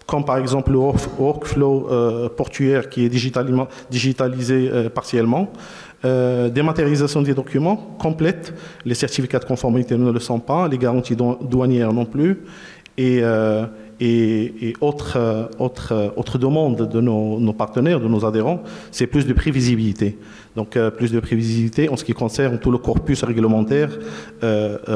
comme par exemple le workflow portuaire qui est digitalisé partiellement. Dématérialisation des documents complète, les certificats de conformité ne le sont pas, les garanties douanières non plus, et autre demande de nos partenaires, de nos adhérents, c'est plus de prévisibilité. Donc plus de prévisibilité en ce qui concerne tout le corpus réglementaire,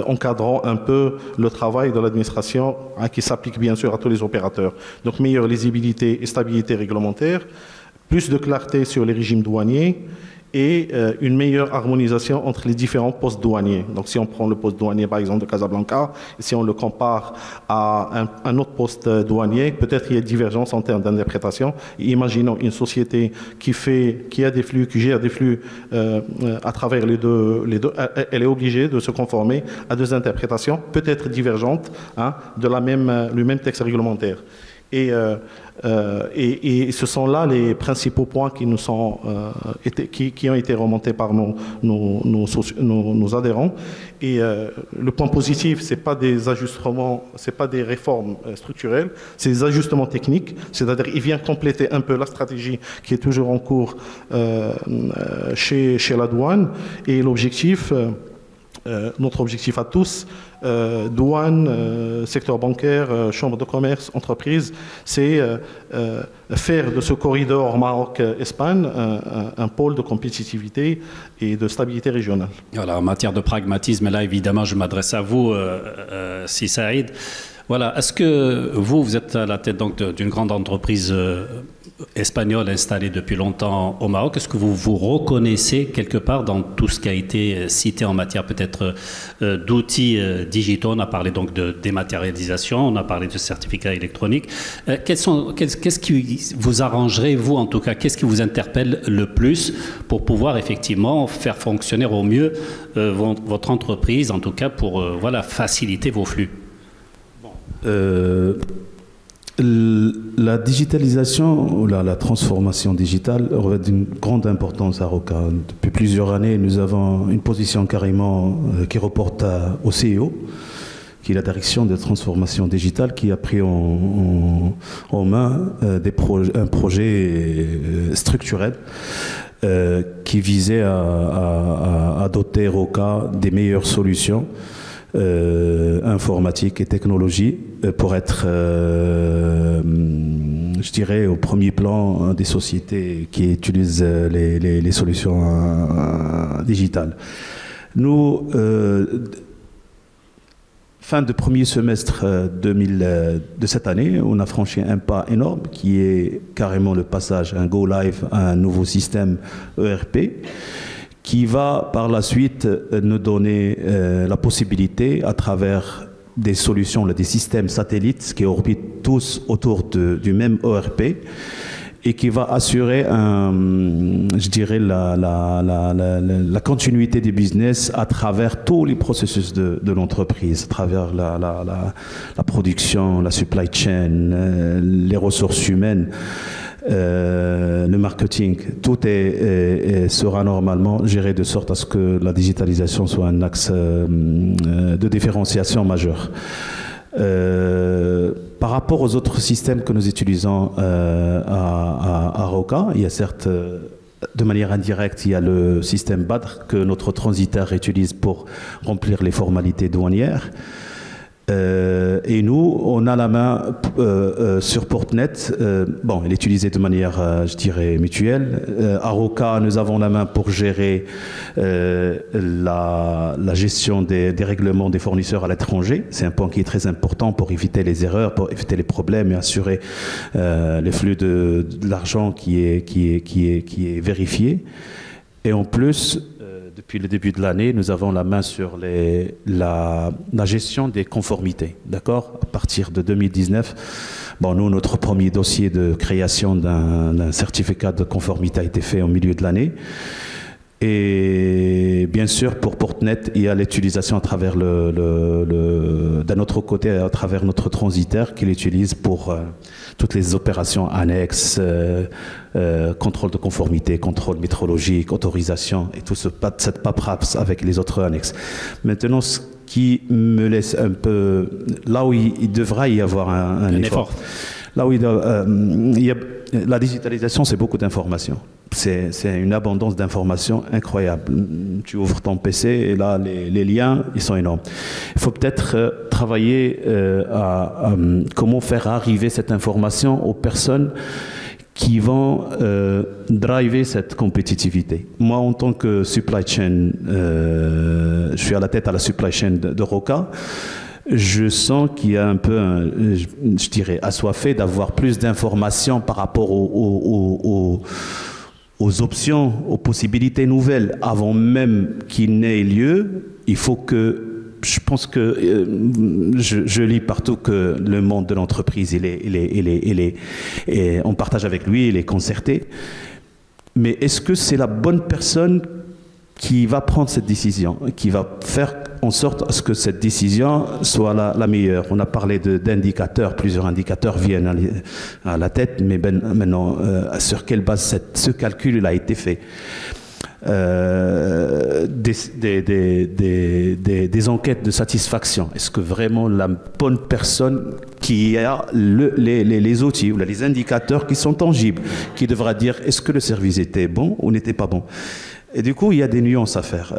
encadrant un peu le travail de l'administration qui s'applique bien sûr à tous les opérateurs. Donc meilleure lisibilité et stabilité réglementaire, plus de clarté sur les régimes douaniers, et une meilleure harmonisation entre les différents postes douaniers. Donc si on prend le poste douanier par exemple de Casablanca, et si on le compare à un autre poste douanier, peut-être il y a divergence en termes d'interprétation. Imaginons une société qui a des flux, qui gère des flux à travers les deux, elle est obligée de se conformer à deux interprétations, peut-être divergentes, de le même texte réglementaire. Et ce sont là les principaux points qui nous sont qui ont été remontés par nos adhérents. Et le point positif, c'est pas des ajustements, c'est pas des réformes structurelles, c'est des ajustements techniques. C'est-à-dire, il vient compléter un peu la stratégie qui est toujours en cours chez la douane. Et l'objectif, notre objectif à tous, douane, secteur bancaire, chambre de commerce, entreprise, c'est faire de ce corridor Maroc-Espagne un pôle de compétitivité et de stabilité régionale. Voilà, en matière de pragmatisme, là évidemment je m'adresse à vous, Si Saïd. Voilà, est-ce que vous êtes à la tête donc d'une grande entreprise espagnole installée depuis longtemps au Maroc. Est-ce que vous vous reconnaissez quelque part dans tout ce qui a été cité en matière peut-être d'outils digitaux? On a parlé donc de dématérialisation, on a parlé de certificats électroniques. Qu'est-ce qui vous arrangerait, vous en tout cas, qu'est-ce qui vous interpelle le plus pour pouvoir effectivement faire fonctionner au mieux votre entreprise, en tout cas pour voilà, faciliter vos flux? La digitalisation ou la transformation digitale revêt d'une grande importance à Roca. Depuis plusieurs années, nous avons une position carrément qui reporte au CEO, qui est la direction de transformation digitale, qui a pris en main un projet structurel qui visait à doter Roca des meilleures solutions informatique et technologie pour être, je dirais, au premier plan des sociétés qui utilisent les solutions digitales. Nous, fin de premier semestre de cette année, on a franchi un pas énorme qui est carrément le passage, un go live à un nouveau système ERP, qui va par la suite nous donner la possibilité, à travers des solutions, des systèmes satellites qui orbitent tous autour du même ERP, et qui va assurer, je dirais, la continuité du business à travers tous les processus de l'entreprise, à travers la production, la supply chain, les ressources humaines. le marketing, tout sera normalement géré de sorte à ce que la digitalisation soit un axe de différenciation majeur. Par rapport aux autres systèmes que nous utilisons à Roca, il y a certes, de manière indirecte, il y a le système BADR que notre transitaire utilise pour remplir les formalités douanières. Et nous, on a la main sur Portnet. Bon, elle est utilisée de manière, je dirais, mutuelle. À Roca, nous avons la main pour gérer la gestion des règlements des fournisseurs à l'étranger. C'est un point qui est très important pour éviter les erreurs, pour éviter les problèmes et assurer le flux de l'argent qui est vérifié. Et en plus, depuis le début de l'année, nous avons la main sur la gestion des conformités. D'accord ? À partir de 2019, bon, nous, notre premier dossier de création d'un certificat de conformité a été fait au milieu de l'année. Et bien sûr, pour Portnet, il y a l'utilisation à travers d'un autre côté, à travers notre transitaire qui l'utilise pour toutes les opérations annexes, contrôle de conformité, contrôle métrologique, autorisation et tout cette paperasse avec les autres annexes. Maintenant, ce qui me laisse un peu... Là où il devra y avoir un effort. Là où la digitalisation, c'est beaucoup d'informations. C'est une abondance d'informations incroyable. Tu ouvres ton PC et là, les liens, ils sont énormes. Il faut peut-être travailler à comment faire arriver cette information aux personnes qui vont driver cette compétitivité. Moi, en tant que supply chain, je suis à la tête à la supply chain de Roca. Je sens qu'il y a un peu, je dirais, assoiffé d'avoir plus d'informations par rapport aux options, aux possibilités nouvelles. Avant même qu'il n'ait lieu, il faut que, je pense que, je lis partout que le monde de l'entreprise, on partage avec lui, il est concerté. Mais est-ce que c'est la bonne personne qui va prendre cette décision, qui va faire en sorte à ce que cette décision soit la meilleure? On a parlé d'indicateurs, plusieurs indicateurs viennent à la tête, mais maintenant, sur quelle base ce calcul a été fait? Des enquêtes de satisfaction. Est-ce que vraiment la bonne personne qui a les outils ou les indicateurs qui sont tangibles, qui devra dire est-ce que le service était bon ou n'était pas bon? Et du coup, il y a des nuances à faire.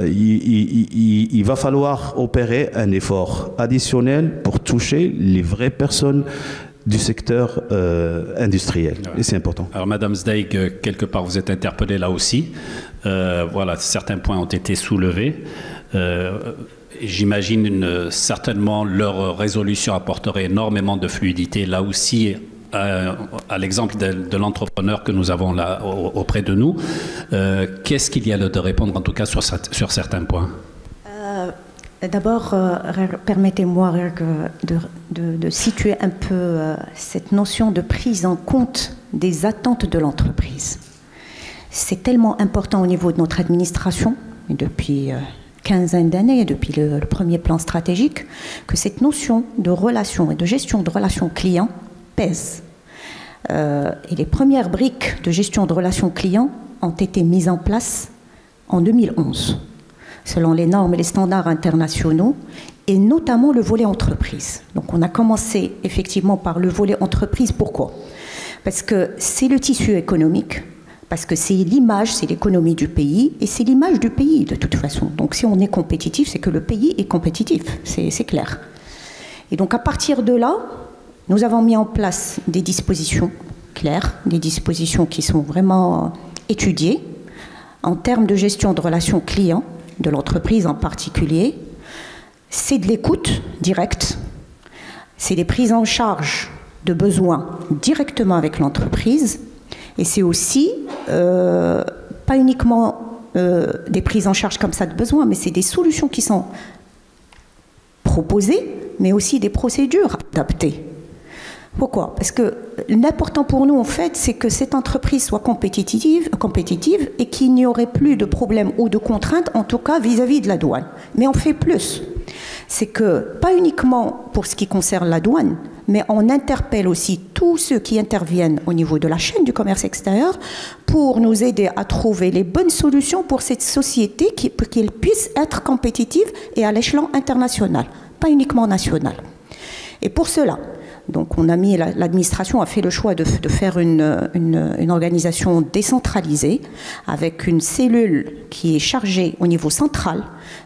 Il va falloir opérer un effort additionnel pour toucher les vraies personnes du secteur industriel. Ouais. Et c'est important. Alors, Madame Zdijk, quelque part, vous êtes interpellée là aussi. Voilà, certains points ont été soulevés. J'imagine certainement leur résolution apporterait énormément de fluidité là aussi. À l'exemple de l'entrepreneur que nous avons là auprès de nous, qu'est-ce qu'il y a de répondre en tout cas sur certains points? D'abord, permettez-moi de situer un peu cette notion de prise en compte des attentes de l'entreprise. C'est tellement important au niveau de notre administration, depuis quinzaine d'années, depuis le premier plan stratégique, que cette notion de relation et de gestion de relations clients pèse. Et les premières briques de gestion de relations clients ont été mises en place en 2011, selon les normes et les standards internationaux, et notamment le volet entreprise. Donc on a commencé effectivement par le volet entreprise. Pourquoi? Parce que c'est le tissu économique, parce que c'est l'image, c'est l'économie du pays, et c'est l'image du pays de toute façon. Donc si on est compétitif, c'est que le pays est compétitif, c'est clair. Et donc à partir de là, nous avons mis en place des dispositions claires, des dispositions qui sont vraiment étudiées en termes de gestion de relations clients, de l'entreprise en particulier. C'est de l'écoute directe, c'est des prises en charge de besoins directement avec l'entreprise, et c'est aussi pas uniquement des prises en charge comme ça de besoins, mais c'est des solutions qui sont proposées, mais aussi des procédures adaptées. Pourquoi? Parce que l'important pour nous, en fait, c'est que cette entreprise soit compétitive et qu'il n'y aurait plus de problèmes ou de contraintes, en tout cas vis-à-vis de la douane. Mais on fait plus. C'est que, pas uniquement pour ce qui concerne la douane, mais on interpelle aussi tous ceux qui interviennent au niveau de la chaîne du commerce extérieur pour nous aider à trouver les bonnes solutions pour cette société pour qu'elle puisse être compétitive et à l'échelon international, pas uniquement national. Et pour cela, donc l'administration a fait le choix de faire une organisation décentralisée avec une cellule qui est chargée au niveau central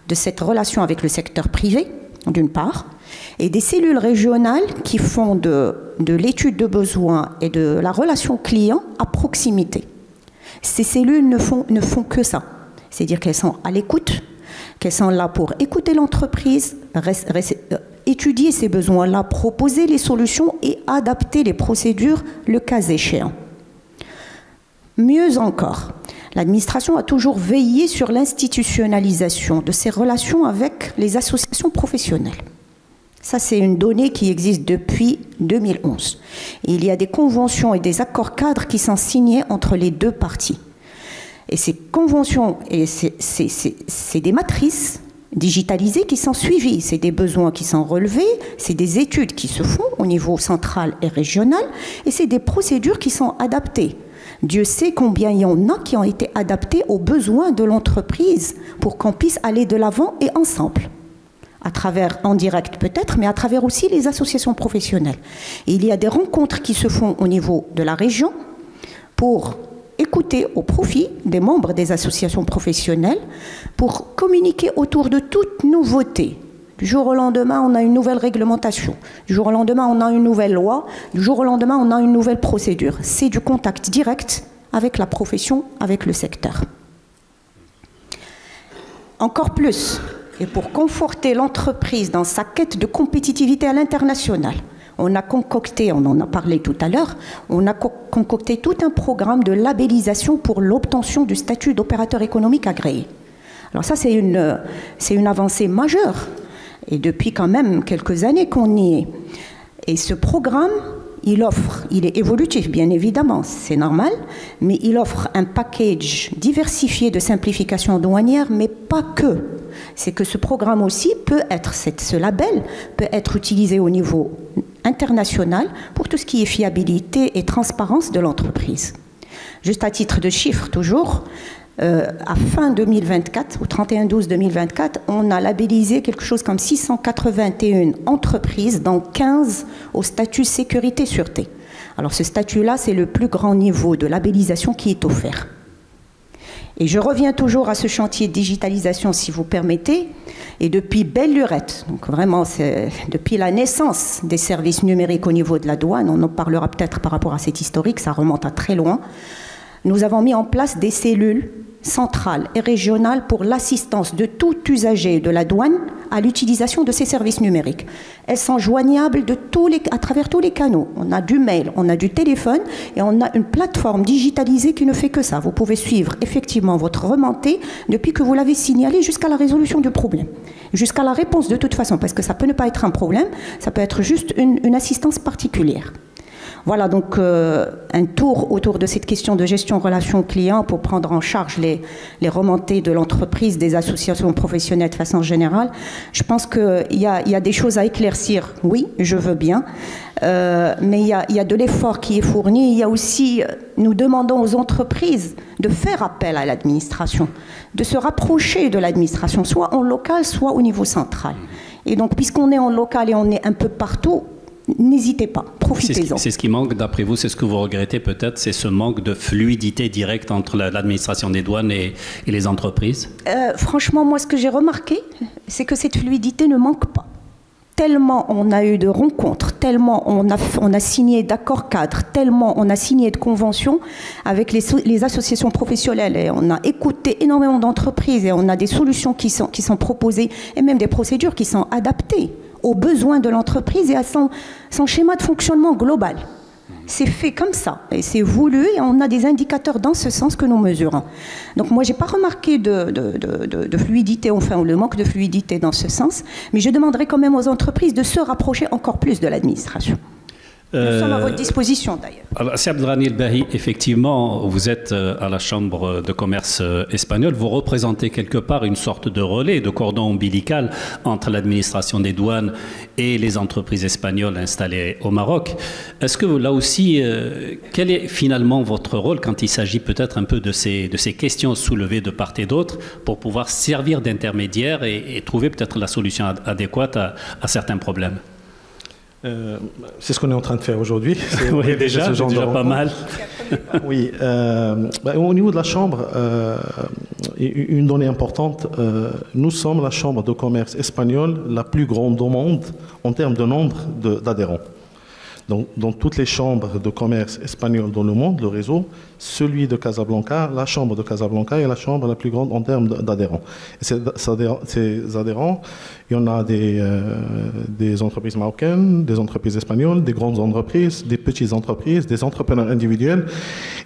de cette relation avec le secteur privé, d'une part, et des cellules régionales qui font de l'étude de besoins et de la relation client à proximité. Ces cellules ne font que ça, c'est-à-dire qu'elles sont à l'écoute, qu'elles sont là pour écouter l'entreprise, étudier ces besoins-là, proposer les solutions et adapter les procédures le cas échéant. Mieux encore, l'administration a toujours veillé sur l'institutionnalisation de ses relations avec les associations professionnelles. Ça, c'est une donnée qui existe depuis 2011. Et il y a des conventions et des accords cadres qui sont signés entre les deux parties. Et ces conventions, c'est des matrices digitalisées qui sont suivies. C'est des besoins qui sont relevés, c'est des études qui se font au niveau central et régional, et c'est des procédures qui sont adaptées. Dieu sait combien il y en a qui ont été adaptés aux besoins de l'entreprise pour qu'on puisse aller de l'avant et ensemble. À travers, en direct peut-être, mais à travers aussi les associations professionnelles. Et il y a des rencontres qui se font au niveau de la région pour écouter au profit des membres des associations professionnelles pour communiquer autour de toute nouveauté. Du jour au lendemain, on a une nouvelle réglementation. Du jour au lendemain, on a une nouvelle loi. Du jour au lendemain, on a une nouvelle procédure. C'est du contact direct avec la profession, avec le secteur. Encore plus, et pour conforter l'entreprise dans sa quête de compétitivité à l'international, on a concocté, on en a parlé tout à l'heure, on a concocté tout un programme de labellisation pour l'obtention du statut d'opérateur économique agréé. Alors ça, c'est une avancée majeure. Et depuis quand même quelques années qu'on y est. Et ce programme, il est évolutif, bien évidemment, c'est normal, mais il offre un package diversifié de simplification douanière, mais pas que. C'est que ce programme aussi peut être, ce label peut être utilisé au niveau international pour tout ce qui est fiabilité et transparence de l'entreprise. Juste à titre de chiffre, toujours, à fin 2024, au 31/12/2024, on a labellisé quelque chose comme 681 entreprises, dont 15 au statut sécurité-sûreté. Alors ce statut-là, c'est le plus grand niveau de labellisation qui est offert. Et je reviens toujours à ce chantier de digitalisation, si vous permettez, et depuis belle lurette, donc vraiment depuis la naissance des services numériques au niveau de la douane, on en parlera peut-être par rapport à cet historique, ça remonte à très loin, nous avons mis en place des cellules centrales et régionales pour l'assistance de tout usager de la douane à l'utilisation de ces services numériques. Elles sont joignables à travers tous les canaux. On a du mail, on a du téléphone et on a une plateforme digitalisée qui ne fait que ça. Vous pouvez suivre effectivement votre remontée depuis que vous l'avez signalé jusqu'à la résolution du problème. Jusqu'à la réponse de toute façon, parce que ça peut ne pas être un problème, ça peut être juste une assistance particulière. Voilà donc un tour autour de cette question de gestion relation client pour prendre en charge les remontées de l'entreprise, des associations professionnelles de façon générale. Je pense qu'il y a des choses à éclaircir, oui, je veux bien, mais il y a de l'effort qui est fourni. Il y a aussi, nous demandons aux entreprises de faire appel à l'administration, de se rapprocher de l'administration, soit en local, soit au niveau central. Et donc, puisqu'on est en local et on est un peu partout, n'hésitez pas, profitez-en. C'est ce qui manque, d'après vous, c'est ce que vous regrettez peut-être, c'est ce manque de fluidité directe entre l'administration des douanes et les entreprises? Franchement, moi, ce que j'ai remarqué, c'est que cette fluidité ne manque pas. Tellement on a eu de rencontres, tellement on a signé d'accords cadres, tellement on a signé de conventions avec les associations professionnelles et on a écouté énormément d'entreprises et on a des solutions qui sont proposées et même des procédures qui sont adaptées aux besoins de l'entreprise et à son schéma de fonctionnement global. C'est fait comme ça, et c'est voulu, et on a des indicateurs dans ce sens que nous mesurons. Donc moi, je n'ai pas remarqué de fluidité, enfin, ou le manque de fluidité dans ce sens, mais je demanderai quand même aux entreprises de se rapprocher encore plus de l'administration. Nous sommes à votre disposition d'ailleurs. Alors, Sir Abdelghani El-Bahi, effectivement, vous êtes à la Chambre de commerce espagnole. Vous représentez quelque part une sorte de relais, de cordon ombilical entre l'administration des douanes et les entreprises espagnoles installées au Maroc. Est-ce que là aussi, quel est finalement votre rôle quand il s'agit peut-être un peu de ces questions soulevées de part et d'autre pour pouvoir servir d'intermédiaire et trouver peut-être la solution adéquate à certains problèmes? C'est ce qu'on est en train de faire aujourd'hui. Oui, déjà pas mal. Oui. Au niveau de la Chambre, une donnée importante, nous sommes la Chambre de commerce espagnole la plus grande au monde en termes de nombre d'adhérents. Donc, dans toutes les chambres de commerce espagnoles dans le monde, le réseau, celui de Casablanca, la chambre de Casablanca est la chambre la plus grande en termes d'adhérents. Et ces adhérents, il y en a des entreprises marocaines, des entreprises espagnoles, des grandes entreprises, des petites entreprises, des entrepreneurs individuels.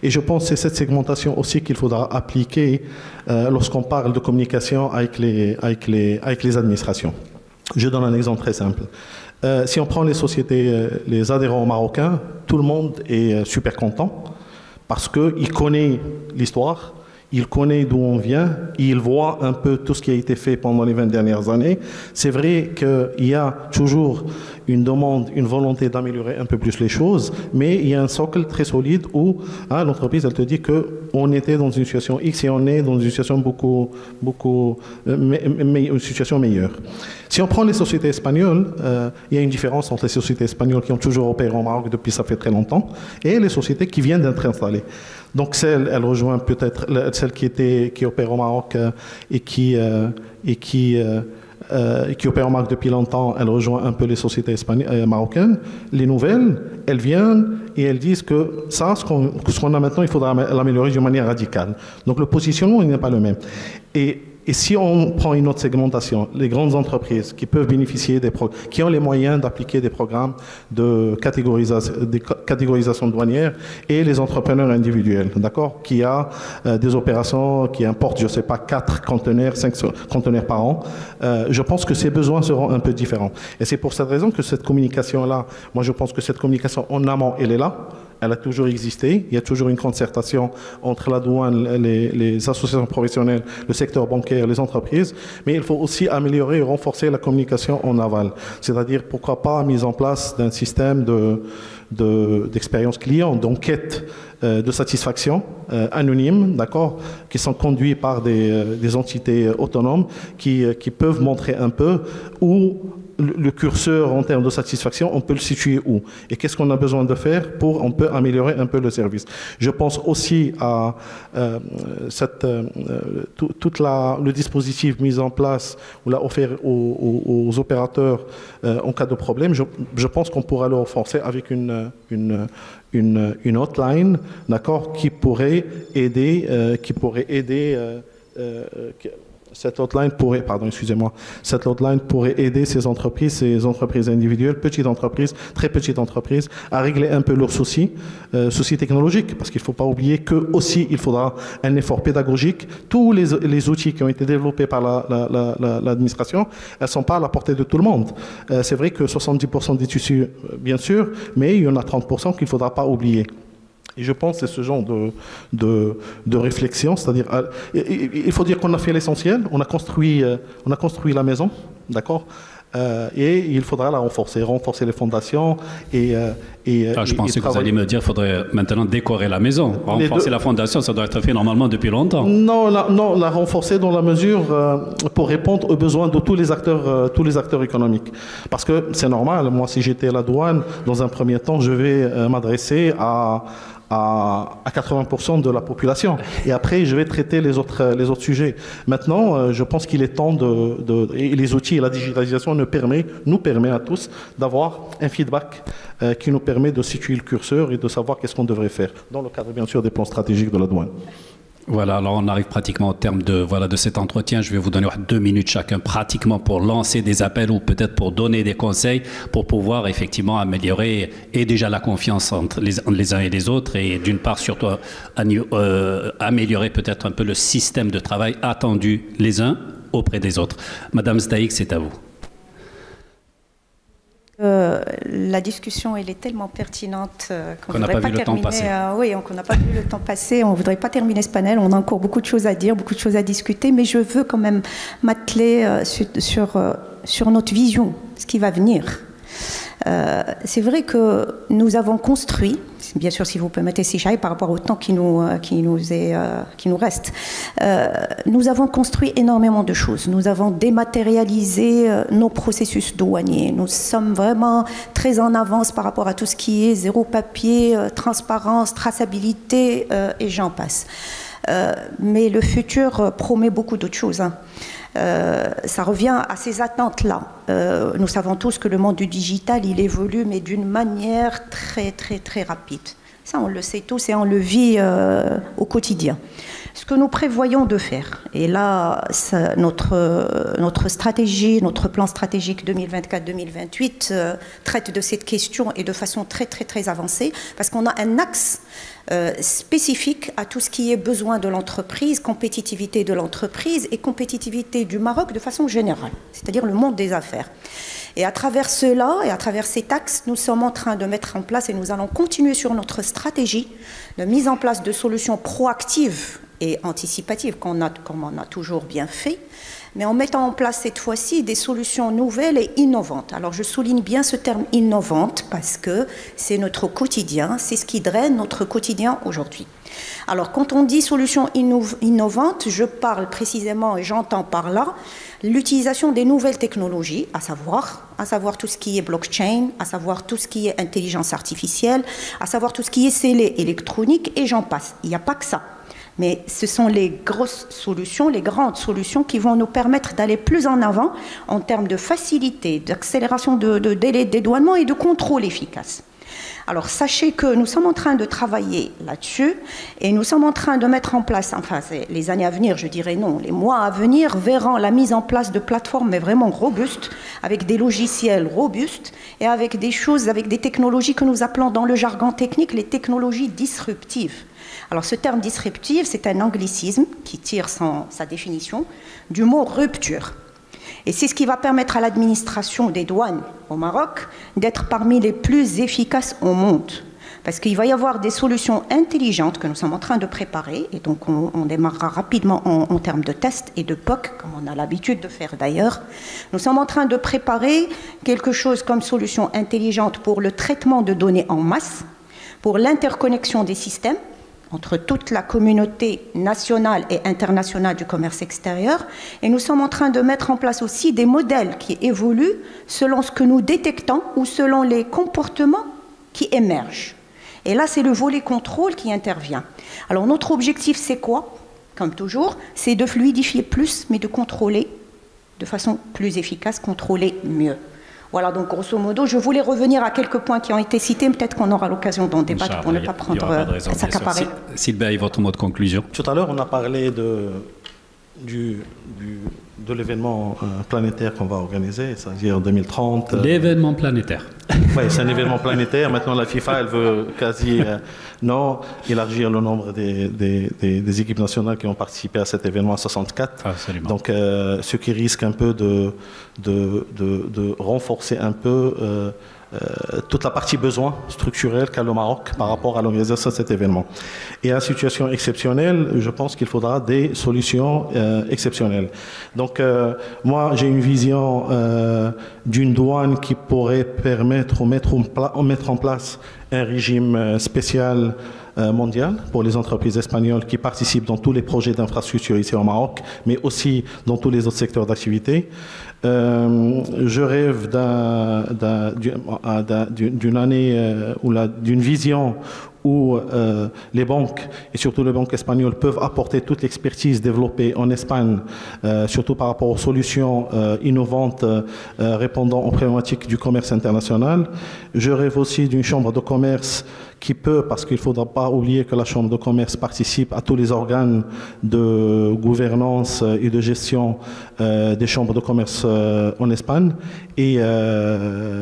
Et je pense que c'est cette segmentation aussi qu'il faudra appliquer lorsqu'on parle de communication avec les administrations. Je donne un exemple très simple. Si on prend les sociétés, les adhérents marocains, tout le monde est super content parce qu'il connaît l'histoire, il connaît d'où on vient, il voit un peu tout ce qui a été fait pendant les 20 dernières années. C'est vrai qu'il y a toujours une demande, une volonté d'améliorer un peu plus les choses, mais il y a un socle très solide où l'entreprise, elle te dit qu'on était dans une situation X et on est dans une situation une situation meilleure. Si on prend les sociétés espagnoles, il y a une différence entre les sociétés espagnoles qui ont toujours opéré au Maroc depuis ça fait très longtemps et les sociétés qui viennent d'être installées. Donc elle rejoint peut-être celle qui opère au Maroc et qui opère au Maroc depuis longtemps, elle rejoint un peu les sociétés marocaines. Les nouvelles, elles viennent et elles disent que ce qu'on a maintenant, il faudra l'améliorer d'une manière radicale. Donc le positionnement, il n'est pas le même. Et si on prend une autre segmentation, les grandes entreprises qui peuvent bénéficier qui ont les moyens d'appliquer des programmes de catégorisation douanière et les entrepreneurs individuels, d'accord, qui a des opérations qui importent, je ne sais pas, 4 conteneurs, 5 conteneurs par an, je pense que ces besoins seront un peu différents. Et c'est pour cette raison que cette communication-là, moi je pense que cette communication en amont, elle est là. Elle a toujours existé. Il y a toujours une concertation entre la douane, les associations professionnelles, le secteur bancaire, les entreprises. Mais il faut aussi améliorer et renforcer la communication en aval. C'est-à-dire, pourquoi pas, mise en place d'un système d'expérience client, d'enquête de satisfaction anonyme, d'accord, qui sont conduits par des entités autonomes qui peuvent montrer un peu où le curseur en termes de satisfaction, on peut le situer où? Et qu'est-ce qu'on a besoin de faire pour on peut améliorer un peu le service? Je pense aussi à le dispositif mis en place ou l'a offert aux opérateurs en cas de problème. Je pense qu'on pourra le renforcer avec une hotline, d'accord, qui pourrait aider cette hotline pourrait aider ces entreprises individuelles, petites entreprises, très petites entreprises, à régler un peu leurs soucis technologiques, parce qu'il ne faut pas oublier que aussi il faudra un effort pédagogique. Tous les outils qui ont été développés par l'administration, elles ne sont pas à la portée de tout le monde. C'est vrai que 70% des tissus, bien sûr, mais il y en a 30% qu'il ne faudra pas oublier. Et je pense que c'est ce genre de réflexion, c'est-à-dire, il faut dire qu'on a fait l'essentiel, on a construit la maison, d'accord, et il faudra la renforcer les fondations je pensais que vous alliez me dire qu'il faudrait maintenant décorer la maison. Renforcer la fondation, ça doit être fait normalement depuis longtemps. Non, la renforcer dans la mesure pour répondre aux besoins de tous les acteurs économiques. Parce que c'est normal, moi si j'étais à la douane, dans un premier temps, je vais m'adresser à 80% de la population. Et après, je vais traiter les autres sujets. Maintenant, je pense qu'il est temps et les outils et la digitalisation nous permet à tous d'avoir un feedback qui nous permet de situer le curseur et de savoir qu'est-ce qu'on devrait faire, dans le cadre, bien sûr, des plans stratégiques de la douane. Voilà, alors on arrive pratiquement au terme de cet entretien. Je vais vous donner 2 minutes chacun pratiquement pour lancer des appels ou peut-être pour donner des conseils pour pouvoir effectivement améliorer et déjà la confiance entre les uns et les autres et d'une part surtout améliorer peut-être un peu le système de travail attendu les uns auprès des autres. Madame Zdaïk, c'est à vous. La discussion, elle est tellement pertinente qu'on n'a pas vu le temps passer. Oui, qu'on n'a pas vu le temps passer. On ne voudrait pas terminer ce panel. On a encore beaucoup de choses à dire, beaucoup de choses à discuter, mais je veux quand même m'atteler sur notre vision, ce qui va venir. C'est vrai que nous avons construit, bien sûr si vous permettez Sichaï, par rapport au temps qui nous reste, nous avons construit énormément de choses. Nous avons dématérialisé nos processus douaniers. Nous sommes vraiment très en avance par rapport à tout ce qui est zéro papier, transparence, traçabilité et j'en passe. Mais le futur promet beaucoup d'autres choses. Ça revient à ces attentes-là. Nous savons tous que le monde du digital, il évolue, mais d'une manière très, très, très rapide. Ça, on le sait tous et on le vit au quotidien. Ce que nous prévoyons de faire, et là, notre stratégie, notre plan stratégique 2024-2028 traite de cette question et de façon très, très, très avancée, parce qu'on a un axe spécifique à tout ce qui est besoin de l'entreprise, compétitivité de l'entreprise et compétitivité du Maroc de façon générale, c'est-à-dire le monde des affaires. Et à travers cela et à travers cet axe, nous sommes en train de mettre en place et nous allons continuer sur notre stratégie de mise en place de solutions proactives et anticipatives comme on a toujours bien fait, mais en mettant en place cette fois-ci des solutions nouvelles et innovantes. Alors je souligne bien ce terme innovante parce que c'est notre quotidien, c'est ce qui draine notre quotidien aujourd'hui. Alors quand on dit solutions innovantes, je parle précisément et j'entends par là l'utilisation des nouvelles technologies, à savoir tout ce qui est blockchain, à savoir tout ce qui est intelligence artificielle, à savoir tout ce qui est scellé électronique et j'en passe. Il n'y a pas que ça. Mais ce sont les grosses solutions, les grandes solutions qui vont nous permettre d'aller plus en avant en termes de facilité, d'accélération de délai de dédouanement et de contrôle efficace. Alors sachez que nous sommes en train de travailler là-dessus et nous sommes en train de mettre en place, enfin les années à venir, je dirais non, les mois à venir verront la mise en place de plateformes mais vraiment robustes, avec des logiciels robustes et avec des choses, avec des technologies que nous appelons dans le jargon technique les technologies disruptives. Alors ce terme disruptif, c'est un anglicisme qui tire sa définition du mot rupture. Et c'est ce qui va permettre à l'administration des douanes au Maroc d'être parmi les plus efficaces au monde. Parce qu'il va y avoir des solutions intelligentes que nous sommes en train de préparer, et donc on démarrera rapidement en termes de tests et de POC, comme on a l'habitude de faire d'ailleurs. Nous sommes en train de préparer quelque chose comme solution intelligente pour le traitement de données en masse, pour l'interconnexion des systèmes, entre toute la communauté nationale et internationale du commerce extérieur. Et nous sommes en train de mettre en place aussi des modèles qui évoluent selon ce que nous détectons ou selon les comportements qui émergent. Et là, c'est le volet contrôle qui intervient. Alors, notre objectif, c'est quoi? Comme toujours, c'est de fluidifier plus, mais de contrôler de façon plus efficace, contrôler mieux. Voilà, donc grosso modo, je voulais revenir à quelques points qui ont été cités. Peut-être qu'on aura l'occasion d'en débattre pour ne pas prendre s'accaparer. Sylvain, votre mot de conclusion. Tout à l'heure, on a parlé de l'événement planétaire qu'on va organiser, c'est-à-dire 2030. L'événement planétaire. Oui, c'est un événement planétaire. Maintenant, la FIFA, elle veut quasi élargir le nombre des équipes nationales qui ont participé à cet événement à 64. Absolument. Donc, ce qui risque un peu de renforcer un peu toute la partie besoin structurel qu'a le Maroc par rapport à l'organisation de cet événement. Et à situation exceptionnelle, je pense qu'il faudra des solutions exceptionnelles. Donc, moi, j'ai une vision d'une douane qui pourrait permettre ou mettre en place un régime spécial mondial pour les entreprises espagnoles qui participent dans tous les projets d'infrastructure ici au Maroc, mais aussi dans tous les autres secteurs d'activité. Je rêve d'une année ou d'une vision où les banques, et surtout les banques espagnoles, peuvent apporter toute l'expertise développée en Espagne, surtout par rapport aux solutions innovantes répondant aux problématiques du commerce international. Je rêve aussi d'une chambre de commerce qui peut, parce qu'il ne faudra pas oublier que la Chambre de commerce participe à tous les organes de gouvernance et de gestion des chambres de commerce en Espagne. Et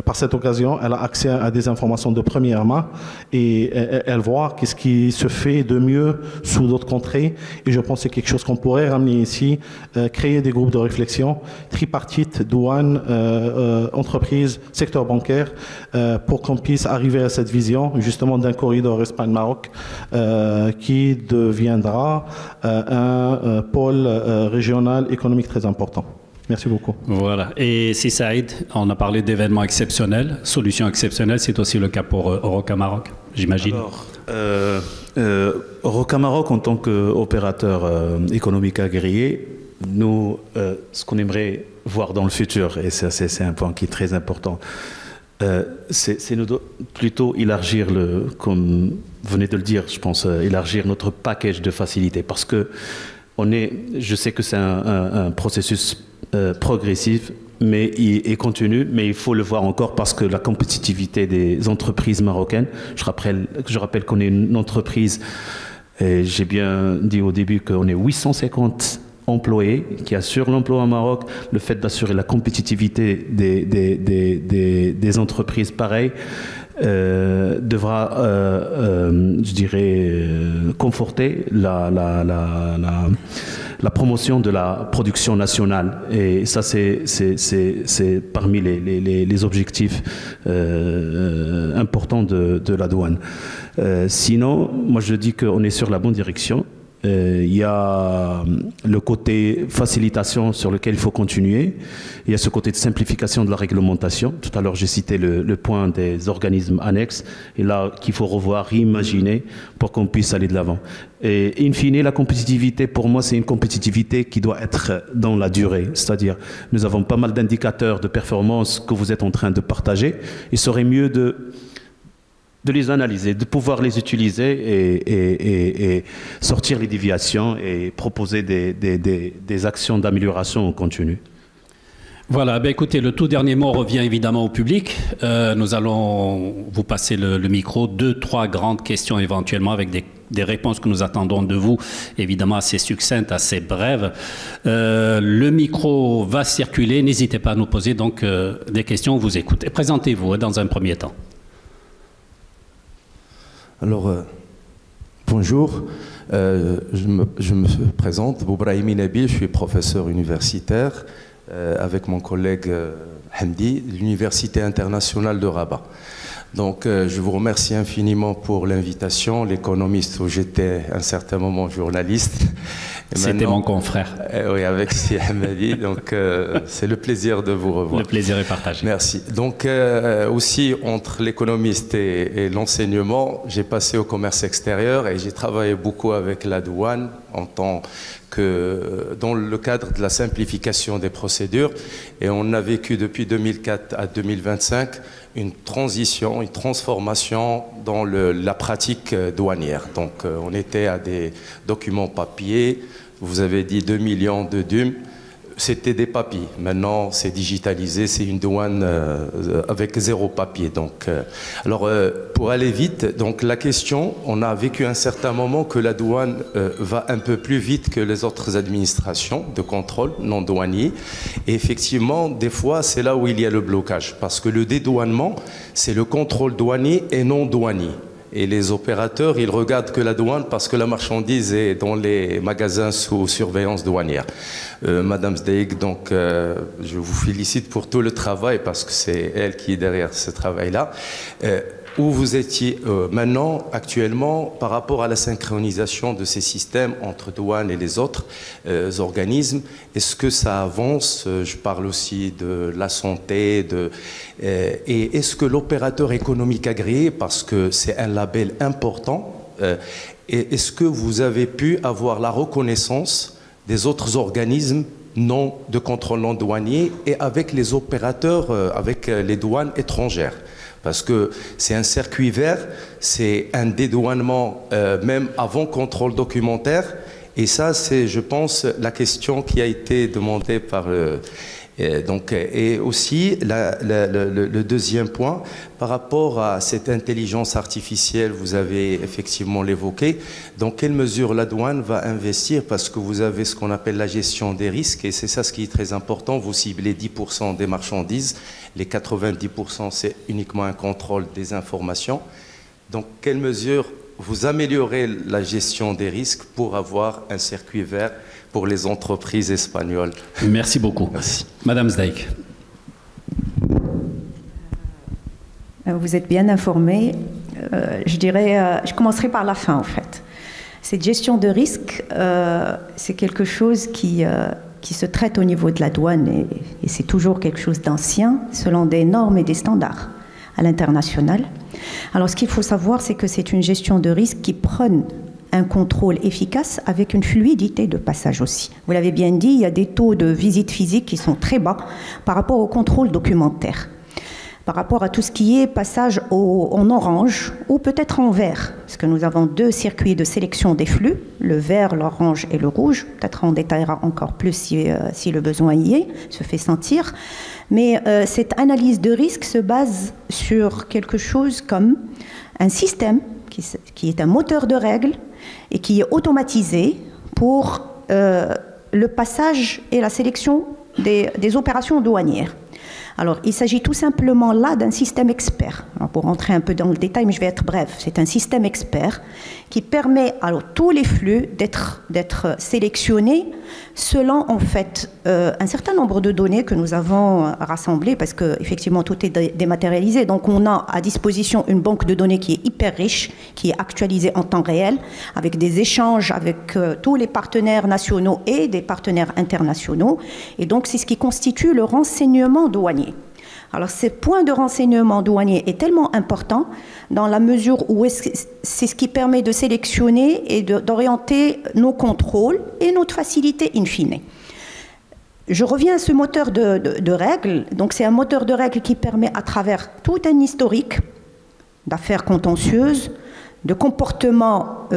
par cette occasion, elle a accès à des informations de première main et elle voit qu'est-ce qui se fait de mieux sous d'autres contrées. Et je pense que c'est quelque chose qu'on pourrait ramener ici, créer des groupes de réflexion, tripartite, douane, entreprise, secteur bancaire, pour qu'on puisse arriver à cette vision justement d'un corridor Espagne-Maroc qui deviendra un pôle régional économique très important. Merci beaucoup. Voilà. Et si Saïd, on a parlé d'événements exceptionnels, solutions exceptionnelles, c'est aussi le cas pour Oroca Maroc, j'imagine. Alors, Oroca Maroc, en tant qu'opérateur économique agréé, nous, ce qu'on aimerait voir dans le futur, et c'est un point qui est très important, c'est plutôt élargir, comme vous venez de le dire, je pense, élargir notre package de facilités. Parce que je sais que c'est un processus progressif et continu, mais il faut le voir encore parce que la compétitivité des entreprises marocaines, je rappelle qu'on est une entreprise, et j'ai bien dit au début qu'on est 850 employés qui assurent l'emploi au Maroc. Le fait d'assurer la compétitivité des entreprises pareilles devra, je dirais, conforter la promotion de la production nationale. Et ça, c'est parmi les objectifs importants de la douane. Sinon, moi je dis qu'on est sur la bonne direction. Il y a le côté facilitation sur lequel il faut continuer. Il y a ce côté de simplification de la réglementation. Tout à l'heure, j'ai cité le point des organismes annexes. Et là, qu'il faut revoir, réimaginer pour qu'on puisse aller de l'avant. Et in fine, la compétitivité, pour moi, c'est une compétitivité qui doit être dans la durée. C'est-à-dire, nous avons pas mal d'indicateurs de performance que vous êtes en train de partager. Il serait mieux de les analyser, de pouvoir les utiliser et sortir les déviations et proposer des actions d'amélioration en continu. Voilà, ben écoutez, le tout dernier mot revient évidemment au public. Nous allons vous passer le micro, 2-3 grandes questions éventuellement avec des réponses que nous attendons de vous, évidemment assez succinctes, assez brèves. Le micro va circuler, n'hésitez pas à nous poser donc des questions, vous écoutez. Présentez-vous dans un premier temps. Alors, bonjour, je me présente, Boubrahimi Nabil, je suis professeur universitaire avec mon collègue Hamdi, de l'Université internationale de Rabat. Donc, je vous remercie infiniment pour l'invitation, l'économiste où j'étais un certain moment journaliste. C'était mon confrère. Oui, avec Si Hamadi, donc c'est le plaisir de vous revoir. Le plaisir est partagé. Merci. Donc, aussi, entre l'économiste et l'enseignement, j'ai passé au commerce extérieur et j'ai travaillé beaucoup avec la douane en tant que dans le cadre de la simplification des procédures. Et on a vécu depuis 2004 à 2025 une transition, une transformation dans la pratique douanière. Donc, on était à des documents papier. Vous avez dit 2 millions de DUM. C'était des papiers. Maintenant, c'est digitalisé. C'est une douane avec 0 papier. Donc, alors, pour aller vite, donc la question, on a vécu un certain moment que la douane va un peu plus vite que les autres administrations de contrôle non douaniers. Et effectivement, des fois, c'est là où il y a le blocage. Parce que le dédouanement, c'est le contrôle douanier et non douanier. Et les opérateurs, ils regardent que la douane parce que la marchandise est dans les magasins sous surveillance douanière. Madame Zdeig, donc je vous félicite pour tout le travail parce que c'est elle qui est derrière ce travail-là. Où vous étiez maintenant, actuellement, par rapport à la synchronisation de ces systèmes entre douane et les autres organismes, est-ce que ça avance? Je parle aussi de la santé, et est-ce que l'opérateur économique agréé, parce que c'est un label important, est-ce que vous avez pu avoir la reconnaissance des autres organismes non de contrôle non douanier et avec les opérateurs, avec les douanes étrangères? Parce que c'est un circuit vert, c'est un dédouanement même avant contrôle documentaire. Et ça, c'est, je pense, la question qui a été demandée par Et aussi, le deuxième point, par rapport à cette intelligence artificielle, vous avez effectivement l'évoqué, dans quelle mesure la douane va investir, parce que vous avez ce qu'on appelle la gestion des risques, et c'est ça ce qui est très important, vous ciblez 10% des marchandises, les 90% c'est uniquement un contrôle des informations. Dans quelle mesure vous améliorez la gestion des risques pour avoir un circuit vert pour les entreprises espagnoles? Merci beaucoup. Merci. Madame Zdijk. Vous êtes bien informé. Je commencerai par la fin, en fait. Cette gestion de risque, c'est quelque chose qui se traite au niveau de la douane et c'est toujours quelque chose d'ancien, selon des normes et des standards à l'international. Alors, ce qu'il faut savoir, c'est que c'est une gestion de risque qui prône un contrôle efficace avec une fluidité de passage aussi. Vous l'avez bien dit, il y a des taux de visite physique qui sont très bas par rapport au contrôle documentaire, par rapport à tout ce qui est passage en orange ou peut-être en vert, parce que nous avons deux circuits de sélection des flux, le vert, l'orange et le rouge. Peut-être on détaillera encore plus si le besoin y est, se fait sentir. Mais cette analyse de risque se base sur quelque chose comme un système qui est un moteur de règles et qui est automatisé pour le passage et la sélection des opérations douanières. Alors, il s'agit tout simplement là d'un système expert. Alors, pour rentrer un peu dans le détail, mais je vais être bref, c'est un système expert qui permet à tous les flux d'être sélectionnés selon en fait un certain nombre de données que nous avons rassemblées, parce que effectivement tout est dématérialisé. Donc on a à disposition une banque de données qui est hyper riche, qui est actualisée en temps réel, avec des échanges avec tous les partenaires nationaux et des partenaires internationaux. Et donc c'est ce qui constitue le renseignement douanier. Alors, ce point de renseignement douanier est tellement important dans la mesure où c'est ce qui permet de sélectionner et d'orienter nos contrôles et notre facilité in fine. Je reviens à ce moteur de règles. Donc, c'est un moteur de règles qui permet, à travers tout un historique d'affaires contentieuses, de comportements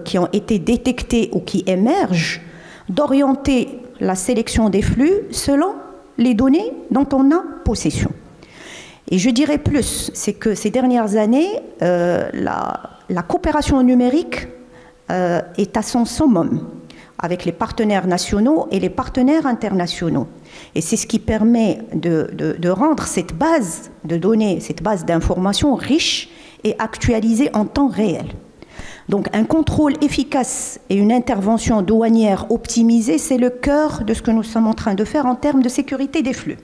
qui ont été détectés ou qui émergent, d'orienter la sélection des flux selon les données dont on a possession. Et je dirais plus, c'est que ces dernières années, la coopération numérique est à son summum avec les partenaires nationaux et les partenaires internationaux. Et c'est ce qui permet de rendre cette base de données, cette base d'informations riche et actualisée en temps réel. Donc un contrôle efficace et une intervention douanière optimisée, c'est le cœur de ce que nous sommes en train de faire en termes de sécurité des flux.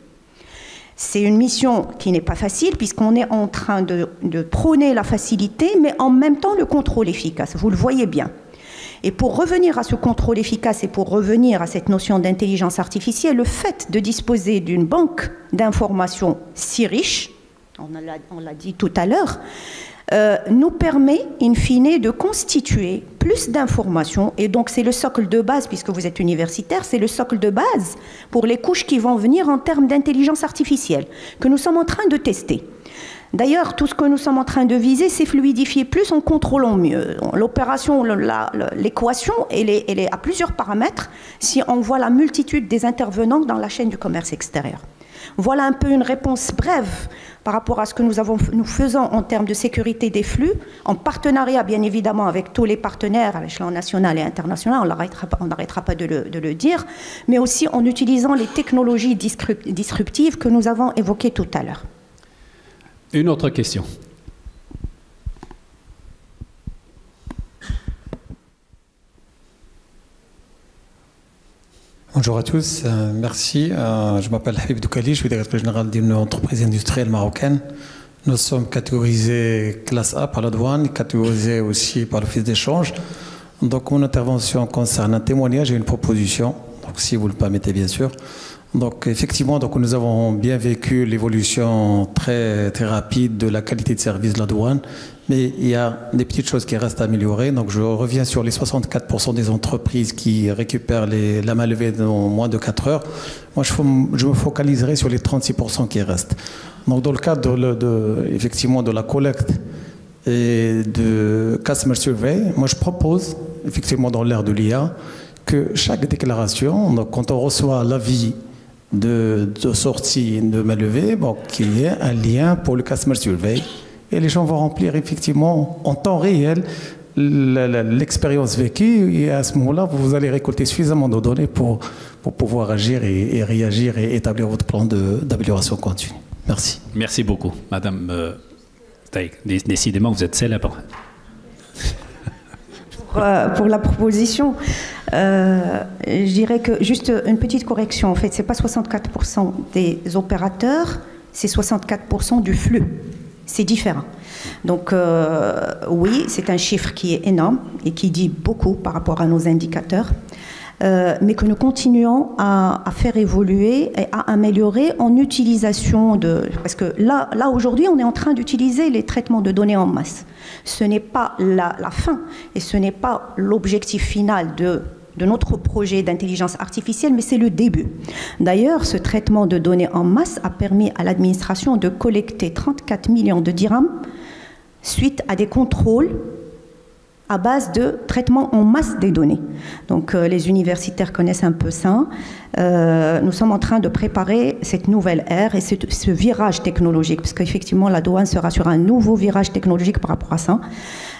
C'est une mission qui n'est pas facile puisqu'on est en train de prôner la facilité, mais en même temps le contrôle efficace. Vous le voyez bien. Et pour revenir à ce contrôle efficace et pour revenir à cette notion d'intelligence artificielle, le fait de disposer d'une banque d'informations si riche, on l'a dit tout à l'heure, nous permet, in fine, de constituer plus d'informations. Et donc, c'est le socle de base, puisque vous êtes universitaire, c'est le socle de base pour les couches qui vont venir en termes d'intelligence artificielle, que nous sommes en train de tester. D'ailleurs, tout ce que nous sommes en train de viser, c'est fluidifier plus en contrôlant mieux. L'opération, l'équation, elle est à plusieurs paramètres si on voit la multitude des intervenants dans la chaîne du commerce extérieur. Voilà un peu une réponse brève par rapport à ce que nous faisons en termes de sécurité des flux, en partenariat bien évidemment avec tous les partenaires à l'échelon national et international, on n'arrêtera pas de le dire, mais aussi en utilisant les technologies disruptives que nous avons évoquées tout à l'heure. Une autre question. Bonjour à tous, merci. Je m'appelle Habib Doukali, je suis directeur général d'une entreprise industrielle marocaine. Nous sommes catégorisés classe A par la douane, catégorisés aussi par l'office d'échange. Donc mon intervention concerne un témoignage et une proposition, donc si vous le permettez bien sûr. Donc effectivement, donc, nous avons bien vécu l'évolution très, très rapide de la qualité de service de la douane, mais il y a des petites choses qui restent à améliorer. Donc je reviens sur les 64% des entreprises qui récupèrent la main-levée dans moins de 4 heures. Moi, je me focaliserai sur les 36% qui restent. Donc dans le cadre effectivement de la collecte et de Customer Survey, moi je propose, effectivement dans l'ère de l'IA, que chaque déclaration, donc quand on reçoit l'avis de sortie de ma levée, bon, qu'il y ait un lien pour le customer survey. Et les gens vont remplir effectivement en temps réel l'expérience vécue. Et à ce moment-là, vous allez récolter suffisamment de données pour pouvoir agir et réagir et établir votre plan d'amélioration continue. Merci. Merci beaucoup, Madame Taïk. Décidément, vous êtes célèbre. Pour la proposition, je dirais que juste une petite correction. En fait, ce n'est pas 64% des opérateurs, c'est 64% du flux. C'est différent. Donc, oui, c'est un chiffre qui est énorme et qui dit beaucoup par rapport à nos indicateurs, mais que nous continuons à faire évoluer et à améliorer en utilisation de... Parce que là aujourd'hui, on est en train d'utiliser les traitements de données en masse. Ce n'est pas la fin et ce n'est pas l'objectif final de notre projet d'intelligence artificielle, mais c'est le début. D'ailleurs, ce traitement de données en masse a permis à l'administration de collecter 34 millions de dirhams suite à des contrôles à base de traitement en masse des données. Donc les universitaires connaissent un peu ça. Nous sommes en train de préparer cette nouvelle ère et ce virage technologique, parce qu'effectivement la douane sera sur un nouveau virage technologique par rapport à ça,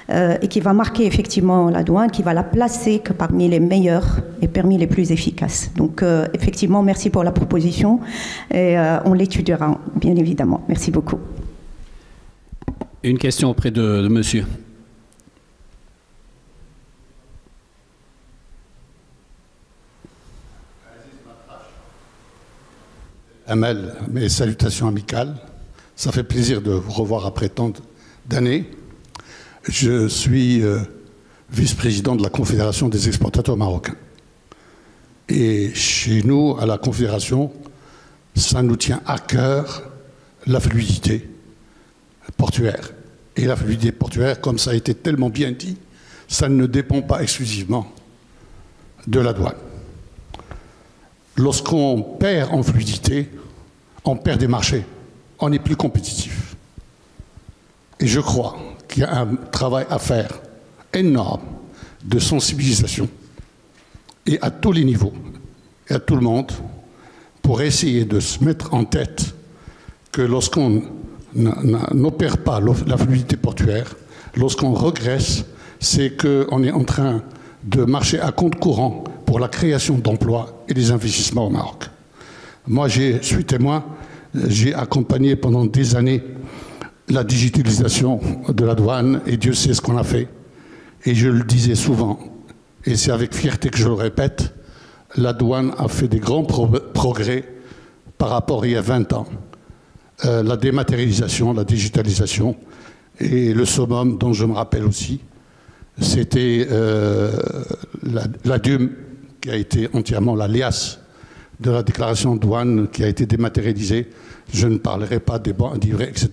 et qui va marquer effectivement la douane, qui va la placer que parmi les meilleurs et parmi les plus efficaces. Donc effectivement, merci pour la proposition et on l'étudiera bien évidemment. Merci beaucoup. Une question auprès de monsieur. Amel, mes salutations amicales. Ça fait plaisir de vous revoir après tant d'années. Je suis vice-président de la Confédération des exportateurs marocains. Et chez nous, à la Confédération, ça nous tient à cœur la fluidité portuaire. Et la fluidité portuaire, comme ça a été tellement bien dit, ça ne dépend pas exclusivement de la douane. Lorsqu'on perd en fluidité, on perd des marchés, on n'est plus compétitif. Et je crois qu'il y a un travail à faire énorme de sensibilisation, et à tous les niveaux, et à tout le monde, pour essayer de se mettre en tête que lorsqu'on n'opère pas la fluidité portuaire, lorsqu'on regresse, c'est qu'on est en train de marcher à compte courant pour la création d'emplois et des investissements au Maroc. Moi, je suis témoin, j'ai accompagné pendant des années la digitalisation de la douane, et Dieu sait ce qu'on a fait. Et je le disais souvent, et c'est avec fierté que je le répète, la douane a fait des grands progrès par rapport à il y a 20 ans. La dématérialisation, la digitalisation, et le summum dont je me rappelle aussi, c'était la DUM, qui a été entièrement la liasse de la déclaration de douane qui a été dématérialisée. Je ne parlerai pas des bons livrets, etc.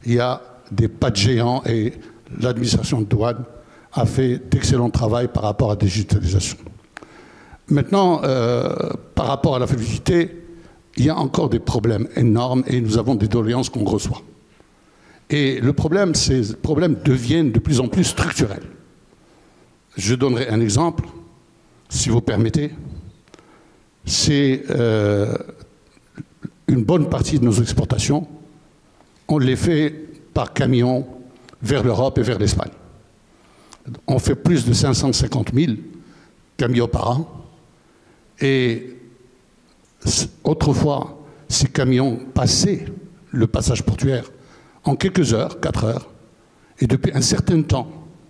Il y a des pas de géants et l'administration de douane a fait d'excellent travail par rapport à la digitalisation. Maintenant, par rapport à la fluidité, il y a encore des problèmes énormes et nous avons des doléances qu'on reçoit. Et le problème, ces problèmes deviennent de plus en plus structurels. Je donnerai un exemple, si vous permettez. C'est une bonne partie de nos exportations, on les fait par camion vers l'Europe et vers l'Espagne. On fait plus de 550 000 camions par an. Et autrefois, ces camions passaient le passage portuaire en quelques heures, 4 heures, et depuis un certain temps,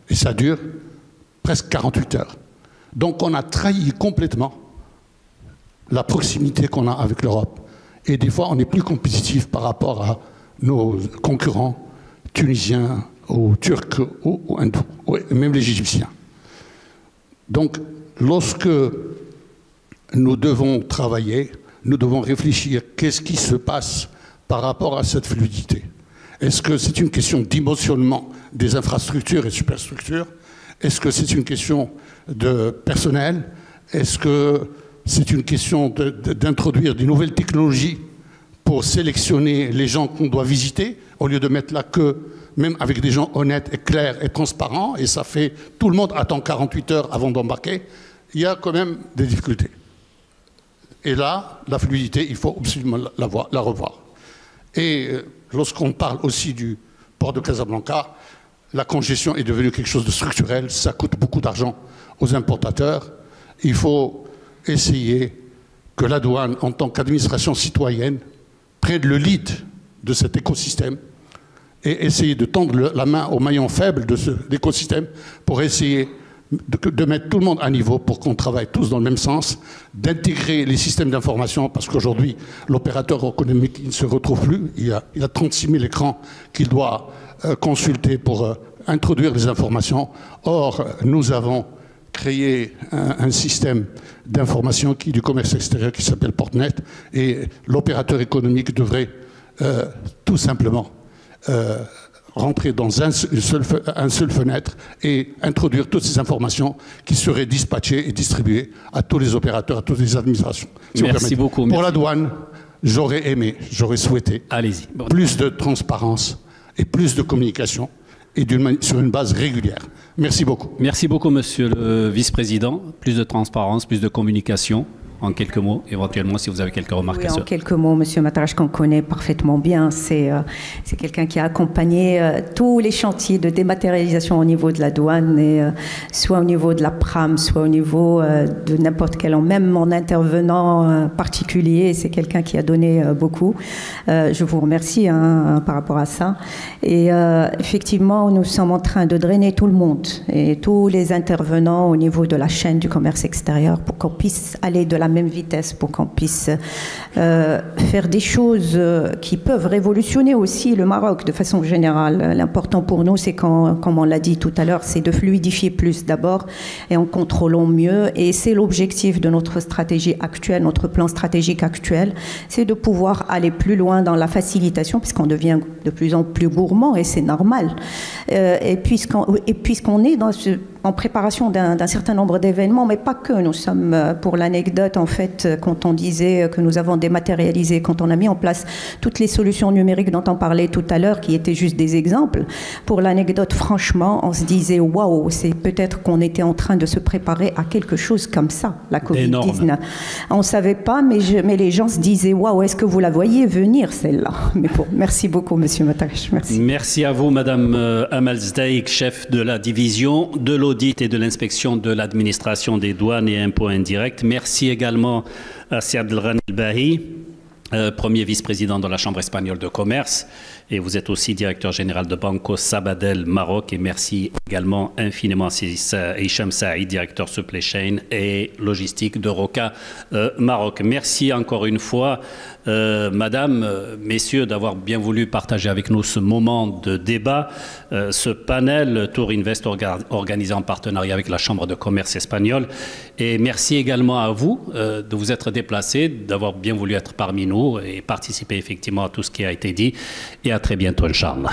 et ça dure presque 48 heures. Donc on a trahi complètement la proximité qu'on a avec l'Europe. Et des fois, on est plus compétitif par rapport à nos concurrents tunisiens ou turcs ou hindous, même les Égyptiens. Donc, lorsque nous devons travailler, nous devons réfléchir qu'est-ce qui se passe par rapport à cette fluidité. Est-ce que c'est une question d'émotionnement des infrastructures et superstructures? Est-ce que c'est une question de personnel? Est-ce que c'est une question d'introduire de nouvelles technologies pour sélectionner les gens qu'on doit visiter, au lieu de mettre la queue, même avec des gens honnêtes et clairs et transparents, et ça fait, tout le monde attend 48 heures avant d'embarquer, il y a quand même des difficultés. Et là, la fluidité, il faut absolument la revoir. Et lorsqu'on parle aussi du port de Casablanca, la congestion est devenue quelque chose de structurel, ça coûte beaucoup d'argent aux importateurs. Il faut essayer que la douane, en tant qu'administration citoyenne, prenne le lead de cet écosystème et essayer de tendre la main aux maillons faibles de l'écosystème pour essayer de mettre tout le monde à niveau pour qu'on travaille tous dans le même sens, d'intégrer les systèmes d'information, parce qu'aujourd'hui, l'opérateur économique il ne se retrouve plus. Il a 36 000 écrans qu'il doit consulter pour introduire les informations. Or, nous avons créé un système d'information du commerce extérieur qui s'appelle Portnet, et l'opérateur économique devrait tout simplement rentrer dans une seule fenêtre et introduire toutes ces informations qui seraient dispatchées et distribuées à tous les opérateurs, à toutes les administrations. Si merci beaucoup. Pour la douane, j'aurais aimé, j'aurais souhaité plus de transparence et plus de communication et sur une base régulière. Merci beaucoup. Merci beaucoup, monsieur le vice-président. Plus de transparence, plus de communication. En quelques mots, éventuellement, si vous avez quelques remarques. Oui, en quelques mots, monsieur Matarach, qu'on connaît parfaitement bien, c'est quelqu'un qui a accompagné tous les chantiers de dématérialisation au niveau de la douane, et, soit au niveau de la PRAM, soit au niveau de n'importe quel, même en intervenant particulier. C'est quelqu'un qui a donné beaucoup. Je vous remercie par rapport à ça. Et effectivement, nous sommes en train de drainer tout le monde et tous les intervenants au niveau de la chaîne du commerce extérieur pour qu'on puisse aller de la même vitesse, pour qu'on puisse faire des choses qui peuvent révolutionner aussi le Maroc de façon générale. L'important pour nous, c'est, comme on l'a dit tout à l'heure, c'est de fluidifier plus d'abord et en contrôlant mieux. Et c'est l'objectif de notre stratégie actuelle, notre plan stratégique actuel, c'est de pouvoir aller plus loin dans la facilitation, puisqu'on devient de plus en plus gourmand, et c'est normal. Et puisqu'on est en préparation d'un certain nombre d'événements, mais pas que. Nous sommes, pour l'anecdote, en fait, quand on disait que nous avons dématérialisé, quand on a mis en place toutes les solutions numériques dont on parlait tout à l'heure, qui étaient juste des exemples, pour l'anecdote, franchement, on se disait, waouh, c'est peut-être qu'on était en train de se préparer à quelque chose comme ça, la Covid-19. On ne savait pas, mais les gens se disaient, waouh, est-ce que vous la voyez venir, celle-là? Mais bon, merci beaucoup, monsieur Matarach. Merci. Merci à vous, madame Amal Zdaïk, chef de la division de l'audit et de l'inspection de l'administration des douanes et impôts indirects. Merci également à Si Abdelghani El-Bahi, premier vice-président de la Chambre espagnole de commerce, et vous êtes aussi directeur général de Banco Sabadell Maroc, et merci également infiniment à Hicham Saïd, directeur supply chain et logistique de Roca Maroc. Merci encore une fois, madame, messieurs, d'avoir bien voulu partager avec nous ce moment de débat, ce panel Tour Invest organisé en partenariat avec la Chambre de commerce espagnole. Et merci également à vous de vous être déplacés, d'avoir bien voulu être parmi nous et participer effectivement à tout ce qui a été dit. Et à très bientôt, Inch'Allah.